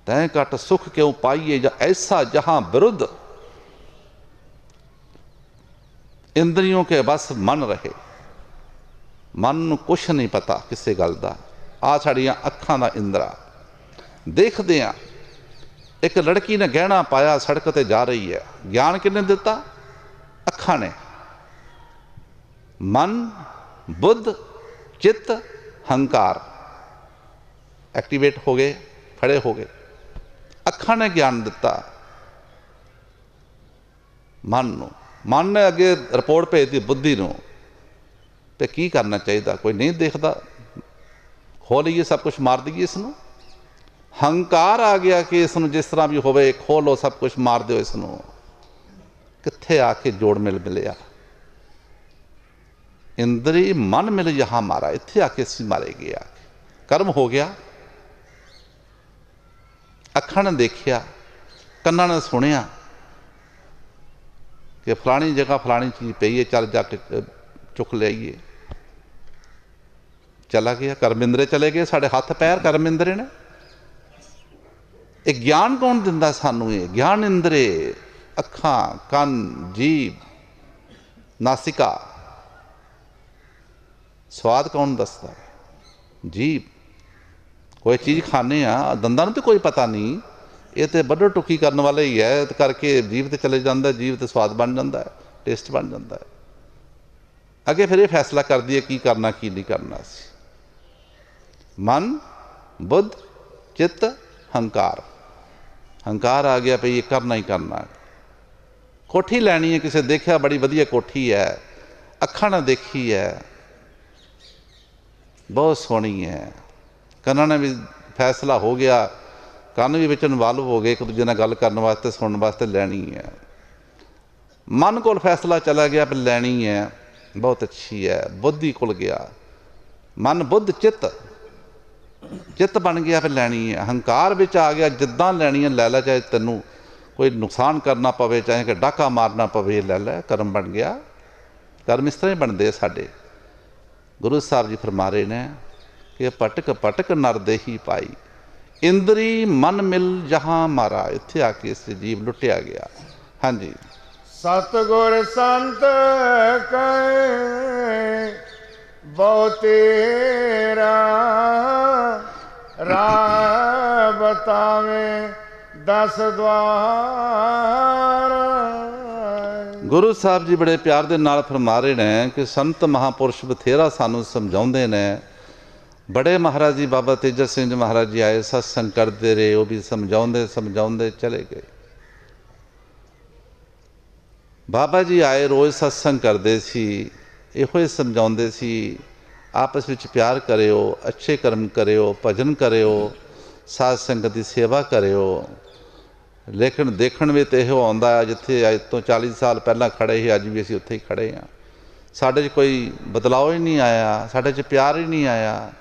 तैं घट सुख क्यों पाइए जा ऐसा जहां विरुद्ध। इंद्रियों के बस मन रहे, मन नूं कुछ नहीं पता किसी गल का। आ साड़ियां अखां दा इंद्रा, देखते हैं एक लड़की ने गहना पाया, सड़क ते जा रही है, ज्ञान किन्ने दिता? अखां ने। मन, बुद्ध, चित्त, हंकार एक्टिवेट हो गए, खड़े हो गए। अखां ने ज्ञान दिता मन नूं, मन ने अगे रिपोर्ट भेज दी बुद्धि नूं ते की करना चाहिए, कोई नहीं देखता, खो लीए सब कुछ, मार दीए इसनूं। हंकार आ गया कि इसनूं जिस तरह भी होवे खो लो, सब कुछ मार दो इसनूं। कित्थे आके जोड़ मिल मिलिया, इंद्री मन मिल यहां मारा, इत्थे आके असीं मारे गए, आके कर्म हो गया। अखां ने देखिया, कन्नां ने सुनिया कि फलानी जगह फलानी चीज़ पई है, चल जा चुक लियाइए। चला गया, कर्मिंद्रे चले गए, साढ़े हथ पैर कर्मिंद्रे ने। एक ज्ञान कौन दिंदा सानू? ये ज्ञान इंद्रे, अखां, कन, जीभ, नासिका। स्वाद कौन दसदा है? जीभ। कोई चीज़ खाने आ, दंदां नूं तो कोई पता नहीं, ये तो बड्डो टुकी करने वाले ही है, तो करके जीभ ते चले जाता है, जीभ ते स्वाद बन जाता है, टेस्ट बन जाता है। अगे फिर ये फैसला कर दिए की करना की नहीं करना। मन, बुद्ध, चित्त, हंकार। हंकार आ गया भाई ये करना ही करना। कोठी लैनी है, किसी देखा बड़ी वधिया कोठी है, अखां ने देखी है बहुत सोहनी है, कन्नां ने भी फैसला हो गया, कन भी विच इन्वाल्व हो गए, एक दूजे नाल गल करने वास्ते, सुनने वास्ते लैनी है। मन को फैसला चला गया भी लैनी है, बहुत अच्छी है। बुद्धि को गया, मन, बुद्ध, चित्त, चित्त बन गया फिर लैनी है। हंकार विच आ गया, जिद्दां लैनी है लै लै, चाहे तेनों कोई नुकसान करना पवे, चाहे कि डाका मारना पवे, लै लै, कर्म बन गया। कर्म इस तरह ही बनते साडे। गुरु साहब जी फरमा रहे ने कि पटक पटक नर देही पाई, इंद्री मन मिल जहां मारा। इत्थे आके इस जीव लुटिया गया। हाँ जी। सतगुर संत कहे बहुतेरा, राह बतावे 10 द्वार। गुरु साहब जी बड़े प्यार दे नाल फरमा रहे ने कि संत महापुरुष बथेरा सानू समझाउंदे ने। बड़े महाराज जी बाबा तेजा सिंह जी महाराज जी आए, सत्संग करते रहे, वो भी समझाउंदे समझाउंदे चले गए। बाबा जी आए, रोज़ सत्संग करते सी, इहो समझाउंदे सी, आपस ਵਿੱਚ प्यार करियो, अच्छे कर्म करियो, भजन करियो, साध संगत की सेवा करियो। लेकिन देखण में तो यह आउंदा है जिथे अज तो 40 साल पहला खड़े ही अज भी असीं उत्थे ही खड़े हाँ। साडे 'च कोई बदलाव ही नहीं आया, साडे 'च प्यार ही नहीं आया,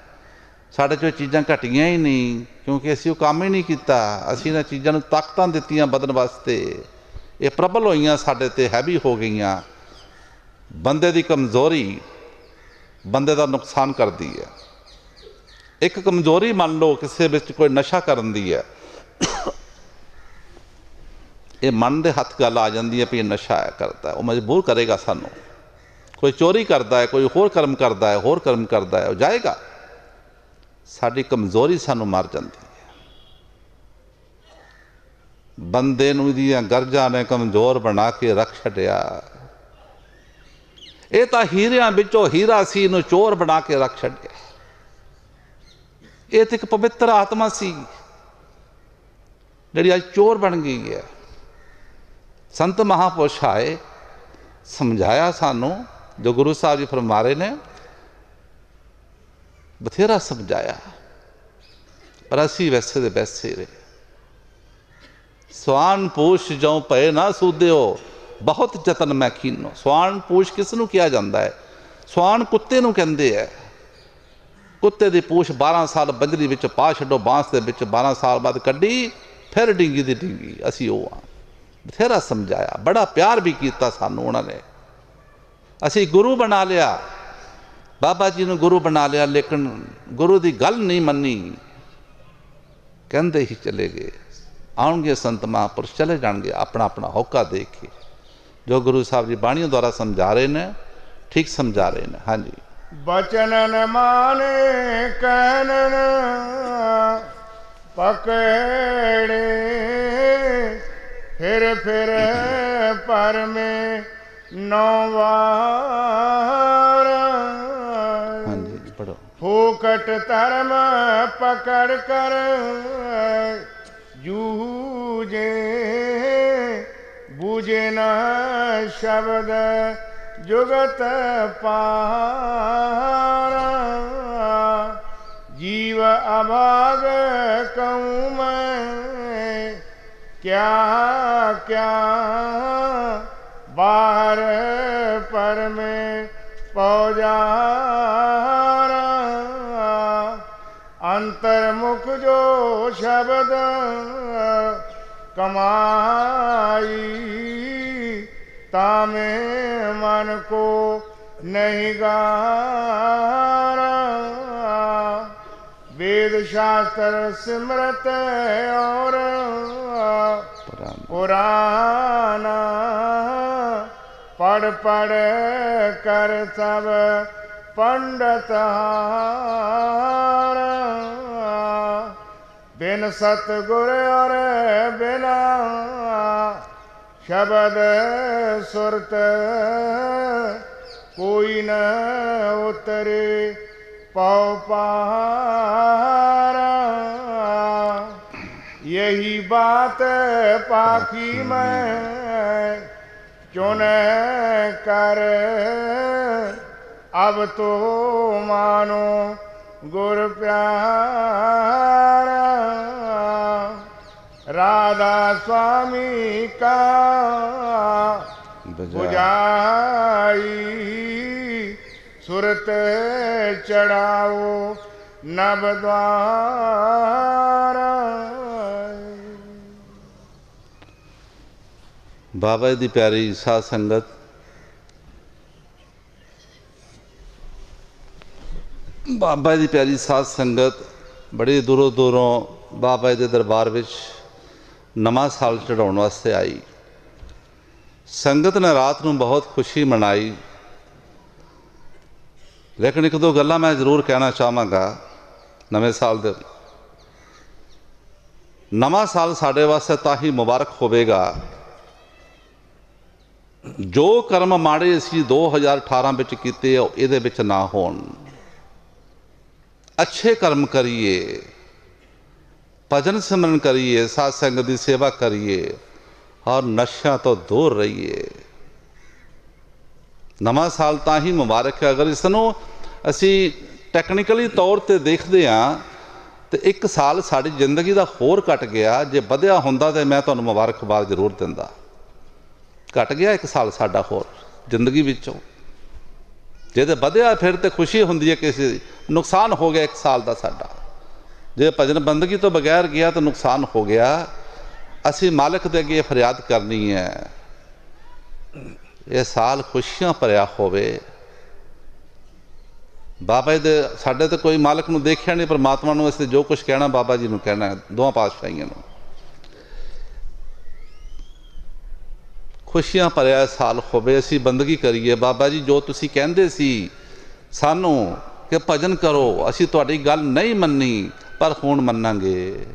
साडे 'चों चीज़ां घटियां ही नहीं, क्योंकि असीं वो काम ही नहीं किया। असीं इन्हां चीज़ां नूं ताकतां दित्तियां बदन वास्ते, ये प्रबल होईयां साडे ते हैवी हो गईयां। बंदे की कमज़ोरी बंदे का नुकसान करती है। एक कमज़ोरी मान लो किसी विच कोई नशा करन दी है, ये मन के हथ गल आ जाती है भी नशा है करता है, वो मजबूर करेगा सानू। कोई चोरी करता है, कोई होर कर्म करता है, होर कर्म करता है, वो जाएगा। साडी कमज़ोरी सानू मार जाती है। बंदे नूं इहदियां गरजां ने कमज़ोर बना के रख छड्डिया। ये तो हीरियां विचों हीरा सी, इहनूं चोर बना के रख छड्डिया। ये तो एक पवित्र आत्मा सी जिहड़ी अज चोर बन गई है। संत महापुरुष आए, समझाया सानू, जो गुरु साहब जी फरमा रहे ने बथेरा समझाया, पर असी वैसे दे वैसे रहे। स्वान पूछ जो पए ना सूदिओ, बहुत जतन मैं कीनो। स्वान पूछ किस नूं किया जाता है? स्वान कुत्ते नूं कहंदे है। कुत्ते की पूछ 12 साल बजरी विच पा छड्डो, बांस दे विच 12 साल बाद कड्डी, फिर डिंगी दी डिंगी। असी वो हाँ। बथेरा समझाया, बड़ा प्यार भी किया सानू उन्होंने। असी गुरु बना लिया, बाबा जी ने गुरु बना लिया, लेकिन गुरु की गल नहीं मनी, कहते ही चले गए। आउणगे संत महापुरुष, चले जाएंगे अपना अपना होका दे के। जो गुरु साहब जी बाणियों द्वारा समझा रहे हैं, ठीक समझा रहे हैं। हाँ जी। बचन न माने कहन पकड़े, फिर पर में 9 बार। हाँ जी, पढ़ो। फूकट धर्म पकड़ कर जूझे, बूझे न शब्द जुगत पारा। जीव अभाग कहूँ मैं क्या क्या, बाहर पर में पौजारा। अंतर्मुख जो शब्द कमाई, तामे मन को नहीं गारा। वेद शास्त्र सिमरत और पुराना, पढ़ पढ़ कर सब पंडित हारा। बिन सतगुर और बिना शब्द सुरत, कोई न उतरे पौ पारा। यही बात पाखी में चुन कर, अब तो मानो गुर प्यारा। राधा स्वामी का बुझाई, सुरत चढ़ाओ नवद्वारा। बाबा जी प्यारी साध संगत, बाबा जी प्यारी साध संगत बड़ी दूरों दूरों बाबा जी के दरबार विच नवा साल चढ़ाने वास्ते आई। संगत ने रात को बहुत खुशी मनाई, लेकिन एक दो गल्लां मैं जरूर कहना चाहांगा। नवे साल दे नवा साल साढ़े वास्ते तां ही मुबारक होवेगा जो कर्म माड़े असीं 2018 विच कीते इहदे विच ना होण। अच्छे कर्म करिए, भजन सिमरन करिए, साध संगत की सेवा करिए और नशा तो दूर रहिए। नवा साल तां ही मुबारक है अगर इसनों ਅਸੀਂ ਟੈਕਨੀਕਲੀ ਤੌਰ ਤੇ ਦੇਖਦੇ ਹਾਂ ਤੇ 1 ਸਾਲ ਸਾਡੀ ਜ਼ਿੰਦਗੀ ਦਾ ਹੋਰ ਘਟ ਗਿਆ। ਜੇ ਵਧਿਆ ਹੁੰਦਾ ਤੇ ਮੈਂ ਤੁਹਾਨੂੰ ਮੁਬਾਰਕਬਾਦ ਜ਼ਰੂਰ ਦਿੰਦਾ। ਘਟ ਗਿਆ 1 ਸਾਲ ਸਾਡਾ ਹੋਰ ਜ਼ਿੰਦਗੀ ਵਿੱਚੋਂ। ਜੇ ਤੇ ਵਧਿਆ ਫਿਰ ਤੇ ਖੁਸ਼ੀ ਹੁੰਦੀ ਹੈ, ਕਿਸੇ ਨੁਕਸਾਨ ਹੋ ਗਿਆ 1 ਸਾਲ ਦਾ ਸਾਡਾ। ਜੇ ਭਜਨ ਬੰਦਗੀ ਤੋਂ ਬਗੈਰ ਗਿਆ ਤਾਂ ਨੁਕਸਾਨ ਹੋ ਗਿਆ। ਅਸੀਂ ਮਾਲਕ ਦੇ ਅੱਗੇ ਫਰਿਆਦ ਕਰਨੀ ਹੈ, ਇਹ ਸਾਲ ਖੁਸ਼ੀਆਂ ਭਰਿਆ ਹੋਵੇ। ਬਾਬਾ ਜੀ ਦੇ ਸਾਡੇ ਤਾਂ ਕੋਈ ਮਾਲਕ ਨੂੰ ਦੇਖਿਆ ਨਹੀਂ, ਪਰਮਾਤਮਾ ਨੂੰ ਅਸੀਂ ਜੋ ਕੁਝ ਕਹਿਣਾ ਬਾਬਾ ਜੀ ਨੂੰ ਕਹਿਣਾ, ਦੋਵਾਂ ਪਾਤਸ਼ਾਹੀਆਂ ਨੂੰ। ਖੁਸ਼ੀਆਂ ਭਰਿਆ ਸਾਲ ਹੋਵੇ, ਅਸੀਂ ਬੰਦਗੀ ਕਰੀਏ। ਬਾਬਾ ਜੀ ਜੋ ਤੁਸੀਂ ਕਹਿੰਦੇ ਸੀ ਸਾਨੂੰ ਕਿ ਭਜਨ ਕਰੋ, ਅਸੀਂ ਤੁਹਾਡੀ ਗੱਲ ਨਹੀਂ ਮੰਨੀ ਪਰ ਹੁਣ ਮੰਨਾਂਗੇ।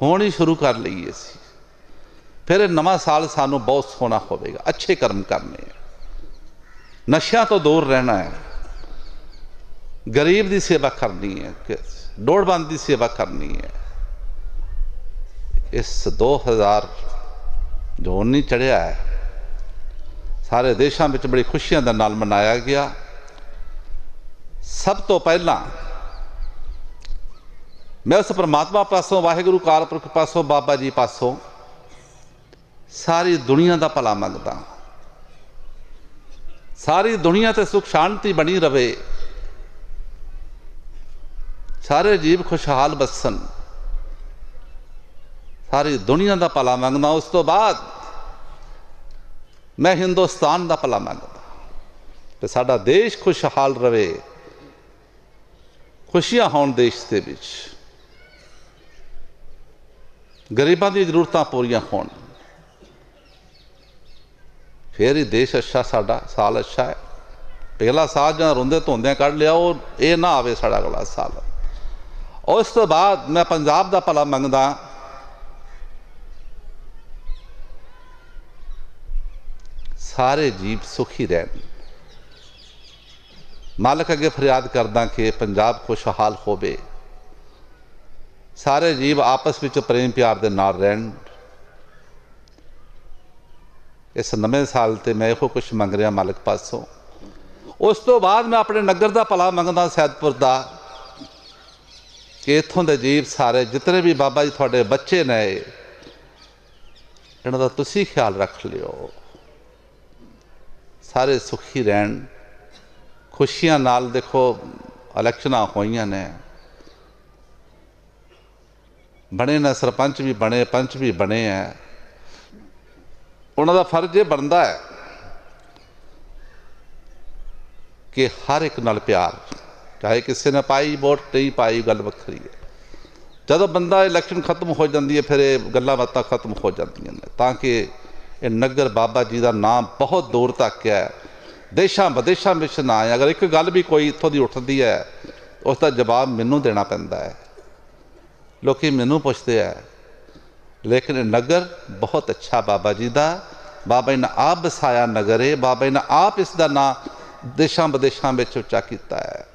ਹੁਣ ਹੀ ਸ਼ੁਰੂ ਕਰ ਲਈਏ ਅਸੀਂ। ਫਿਰ ਇਹ ਨਵਾਂ ਸਾਲ ਸਾਨੂੰ ਬਹੁਤ ਸੋਹਣਾ ਹੋਵੇਗਾ। ਅੱਛੇ ਕਰਮ ਕਰਨੇ, ਨਸ਼ਿਆਂ ਤੋਂ ਦੂਰ ਰਹਿਣਾ ਹੈ, ਗਰੀਬ ਦੀ ਸੇਵਾ ਕਰਨੀ ਹੈ, ਲੋੜਵੰਦ ਦੀ ਸੇਵਾ ਕਰਨੀ ਹੈ। ਇਸ 2000 ਜੋ 19 ਚੜ੍ਹਿਆ ਹੈ, ਸਾਰੇ ਦੇਸ਼ਾਂ ਵਿੱਚ ਬੜੀ ਖੁਸ਼ੀਆਂ ਦੇ ਨਾਲ ਮਨਾਇਆ ਗਿਆ। ਸਭ ਤੋਂ ਪਹਿਲਾਂ ਮੈਂ ਉਸ ਪਰਮਾਤਮਾ ਪਾਸੋਂ, ਵਾਹਿਗੁਰੂ ਅਕਾਲ ਪੁਰਖ ਪਾਸੋਂ, ਬਾਬਾ ਜੀ ਪਾਸੋਂ ਸਾਰੀ ਦੁਨੀਆ ਦਾ ਭਲਾ ਮੰਗਦਾ। ਸਾਰੀ ਦੁਨੀਆ ਤੇ ਸੁਖ ਸ਼ਾਂਤੀ ਬਣੀ ਰਵੇ, ਸਾਰੇ ਜੀਵ ਖੁਸ਼ਹਾਲ ਬਸਣ, ਸਾਰੀ ਦੁਨੀਆ ਦਾ ਭਲਾ ਮੰਗਦਾ। ਉਸ ਤੋਂ ਬਾਅਦ ਮੈਂ ਹਿੰਦੁਸਤਾਨ ਦਾ ਭਲਾ ਮੰਗਦਾ ਤੇ ਸਾਡਾ ਦੇਸ਼ ਖੁਸ਼ਹਾਲ ਰਵੇ, ਖੁਸ਼ੀਆਂ ਹੋਣ ਦੇਸ਼ ਦੇ ਵਿੱਚ, ਗਰੀਬਾਂ ਦੀਆਂ ਜ਼ਰੂਰਤਾਂ ਪੂਰੀਆਂ ਹੋਣ, ਫਿਰ ਹੀ ਦੇਸ਼ ਅੱਛਾ, ਸਾਡਾ ਸਾਲ ਅੱਛਾ ਹੈ। ਪਹਿਲਾ ਸਾਲ ਜਾਂ ਰੋਂਦੇ ਧੋਂਦਿਆਂ ਕੱਢ ਲਿਆ, ਉਹ ਇਹ ਨਾ ਆਵੇ ਸਾਡਾ ਅਗਲਾ ਸਾਲ। ਉਸ ਤੋਂ ਬਾਅਦ ਮੈਂ ਪੰਜਾਬ ਦਾ ਭਲਾ ਮੰਗਦਾ। ਸਾਰੇ ਜੀਵ ਸੁਖੀ ਰਹਿਣ। ਮਾਲਕ ਅੱਗੇ ਫਰਿਆਦ ਕਰਦਾ ਕਿ ਪੰਜਾਬ ਖੁਸ਼ਹਾਲ ਹੋਵੇ, ਸਾਰੇ ਜੀਵ ਆਪਸ ਵਿੱਚ ਪ੍ਰੇਮ ਪਿਆਰ ਦੇ ਨਾਲ ਰਹਿਣ। ਇਸ ਨਵੇਂ ਸਾਲ ਤੇ ਮੈਂ ਇਹੋ ਕੁਛ ਮੰਗ ਰਿਹਾ ਮਾਲਕ ਪਾਸੋਂ। ਉਸ ਤੋਂ ਬਾਅਦ ਮੈਂ ਆਪਣੇ ਨਗਰ ਦਾ ਭਲਾ ਮੰਗਦਾ, ਸੈਦਪੁਰ ਦਾ, ਕਿ ਇੱਥੋਂ ਦੇ ਜੀਵ ਸਾਰੇ ਜਿਤਨੇ ਵੀ ਬਾਬਾ ਜੀ ਤੁਹਾਡੇ ਬੱਚੇ ਨੇ, ਇਹਨਾਂ ਦਾ ਤੁਸੀਂ ਖਿਆਲ ਰੱਖ ਲਿਓ, ਸਾਰੇ ਸੁਖੀ ਰਹਿਣ, ਖੁਸ਼ੀਆਂ ਨਾਲ। ਦੇਖੋ ਇਲੈਕਸ਼ਨਾਂ ਹੋਈਆਂ ਨੇ, ਬਣੇ ਨੇ ਸਰਪੰਚ ਵੀ ਬਣੇ, ਪੰਚ ਵੀ ਬਣੇ ਹੈ। ਉਹਨਾਂ ਦਾ ਫਰਜ਼ ਇਹ ਬਣਦਾ ਹੈ ਕਿ ਹਰ ਇੱਕ ਨਾਲ ਪਿਆਰ, ਚਾਹੇ ਕਿਸੇ ਨੇ ਪਾਈ ਵੋਟ ਨਹੀਂ ਪਾਈ, ਗੱਲ ਵੱਖਰੀ ਹੈ। ਜਦੋਂ ਬੰਦਾ ਇਲੈਕਸ਼ਨ ਖਤਮ ਹੋ ਜਾਂਦੀ ਹੈ, ਫਿਰ ਇਹ ਗੱਲਾਂ ਬਾਤਾਂ ਖਤਮ ਹੋ ਜਾਂਦੀਆਂ ਨੇ, ਤਾਂ ਕਿ ਇਹ ਨਗਰ ਬਾਬਾ ਜੀ ਦਾ ਨਾਮ ਬਹੁਤ ਦੂਰ ਤੱਕ ਹੈ, ਦੇਸ਼ਾਂ ਵਿਦੇਸ਼ਾਂ ਵਿੱਚ ਨਾ ਆਏ। ਅਗਰ ਇੱਕ ਗੱਲ ਵੀ ਕੋਈ ਇੱਥੋਂ ਦੀ ਉੱਠਦੀ ਹੈ, ਉਸ ਦਾ ਜਵਾਬ ਮੈਨੂੰ ਦੇਣਾ ਪੈਂਦਾ ਹੈ। ਲੋਕੀ ਮੈਨੂੰ ਪੁੱਛਦੇ ਹੈ, ਲੇਕਿਨ ਇਹ ਨਗਰ ਬਹੁਤ ਅੱਛਾ ਬਾਬਾ ਜੀ ਦਾ, ਬਾਬਾ ਜੀ ਨੇ ਆਪ ਵਸਾਇਆ ਨਗਰ ਹੈ, ਬਾਬਾ ਜੀ ਨੇ ਆਪ ਇਸ ਦਾ ਨਾਂ ਦੇਸ਼ਾਂ ਵਿਦੇਸ਼ਾਂ ਵਿੱਚ ਉੱਚਾ ਕੀਤਾ ਹੈ।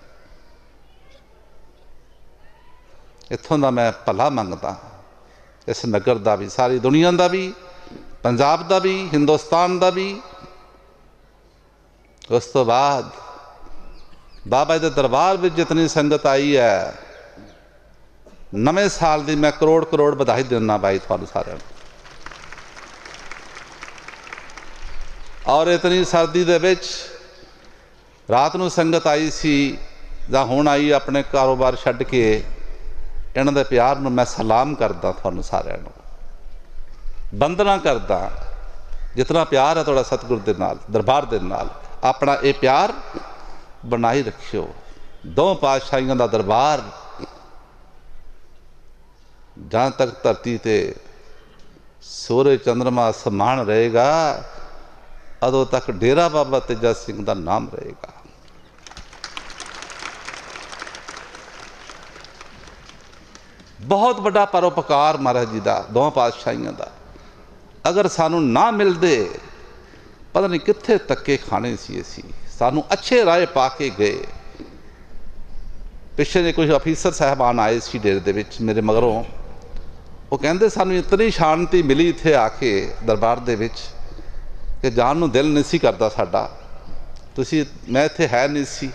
ਇੱਥੋਂ ਦਾ ਮੈਂ ਭਲਾ ਮੰਗਦਾ, ਇਸ ਨਗਰ ਦਾ ਵੀ, ਸਾਰੀ ਦੁਨੀਆ ਦਾ ਵੀ, ਪੰਜਾਬ ਦਾ ਵੀ, ਹਿੰਦੁਸਤਾਨ ਦਾ ਵੀ। ਉਸ ਤੋਂ ਬਾਅਦ ਬਾਬਾ ਜੀ ਦੇ ਦਰਬਾਰ ਵਿੱਚ ਜਿਤਨੀ ਸੰਗਤ ਆਈ ਹੈ, ਨਵੇਂ ਸਾਲ ਦੀ ਮੈਂ ਕਰੋੜ ਕਰੋੜ ਵਧਾਈ ਦਿੰਦਾ ਬਾਈ ਤੁਹਾਨੂੰ ਸਾਰਿਆਂ ਨੂੰ। ਔਰ ਇਤਨੀ ਸਰਦੀ ਦੇ ਵਿੱਚ ਰਾਤ ਨੂੰ ਸੰਗਤ ਆਈ ਸੀ ਜਾਂ ਹੁਣ ਆਈ ਆਪਣੇ ਕਾਰੋਬਾਰ ਛੱਡ ਕੇ, ਇਹਨਾਂ ਦੇ ਪਿਆਰ ਨੂੰ ਮੈਂ ਸਲਾਮ ਕਰਦਾ, ਤੁਹਾਨੂੰ ਸਾਰਿਆਂ ਨੂੰ ਬੰਦਨਾ ਕਰਦਾ। ਜਿਤਨਾ ਪਿਆਰ ਹੈ ਤੁਹਾਡਾ ਸਤਿਗੁਰ ਦੇ ਨਾਲ, ਦਰਬਾਰ ਦੇ ਨਾਲ, ਆਪਣਾ ਇਹ ਪਿਆਰ ਬਣਾਈ ਰੱਖਿਓ। ਦੋ ਪਾਤਸ਼ਾਹੀਆਂ ਦਾ ਦਰਬਾਰ ਜहाँ तक धरती ते सूरज चंद्रमा समान रहेगा, अदों तक डेरा बाबा तेजा सिंह का नाम रहेगा। बहुत बड़ा परोपकार महाराज जी का, दोवां पातशाहियां का। अगर सानू ना मिलते, पता नहीं कित्थे तक्के खाने सी असी। सानू अच्छे राह पा के गए। पिछले ने कुछ अफीसर साहबान आए सी डेरे दे विच मेरे मगरों, वो कहते सानू इतनी शांति मिली इत्थे आके दरबार दे विच कि जान नूं दिल नहीं सी करदा साडा। तुसी मैं इत्थे है नहीं सी,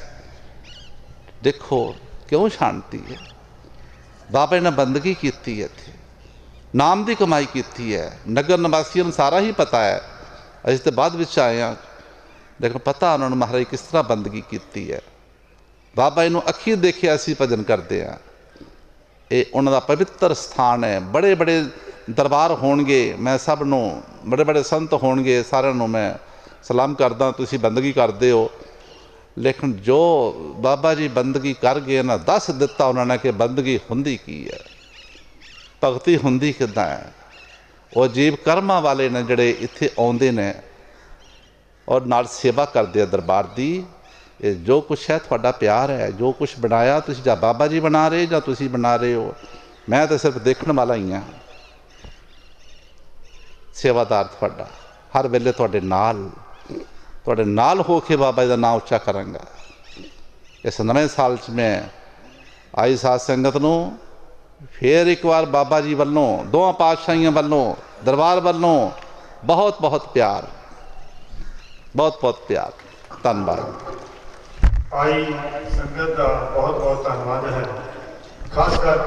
देखो क्यों शांति है। बाबा ने बंदगी की है, इत्थे नाम की कमाई की है। नगर निवासियों को सारा ही पता है, असीं तो बाद विच आए हैं, लेकिन पता उन्होंने महाराज किस तरह बंदगी की है। बाबा इनू अखी देखे असीं भजन करते हैं। ये उन्हों का पवित्र स्थान है। बड़े बड़े दरबार होणगे, मैं सब नूं बड़े बड़े संत होणगे, सारिਆਂ ਨੂੰ मैं सलाम करदा, तुसीं बंदगी करते हो। लेकिन जो बाबा जी बंदगी कर गए ना, दस दिता उन्होंने कि बंदगी हुंदी की है, भगती हुंदी किदां है। वो जीव कर्मा वाले ने जिहड़े इत्थे आउंदे ने और नाल सेवा करते दरबार की। ये जो कुछ है तुहाडा प्यार है, जो कुछ बनाया तुसीं जां बाबा जी बना रहे जां तुसीं बना रहे हो, मैं तो सिर्फ देखने वाला ही हाँ। सेवादार तुहाडा हर वेले तुहाडे नाल हो के बाबा जी का नाम उच्चा करांगा। इस नवे साल च मैं आई साध संगत नूं फिर एक बार बाबा जी वालों, दोवां पातशाहियां वालों, दरबार वालों बहुत बहुत प्यार, बहुत बहुत प्यार। धन्यवाद। आई संगत का बहुत बहुत धन्यवाद है, खास कर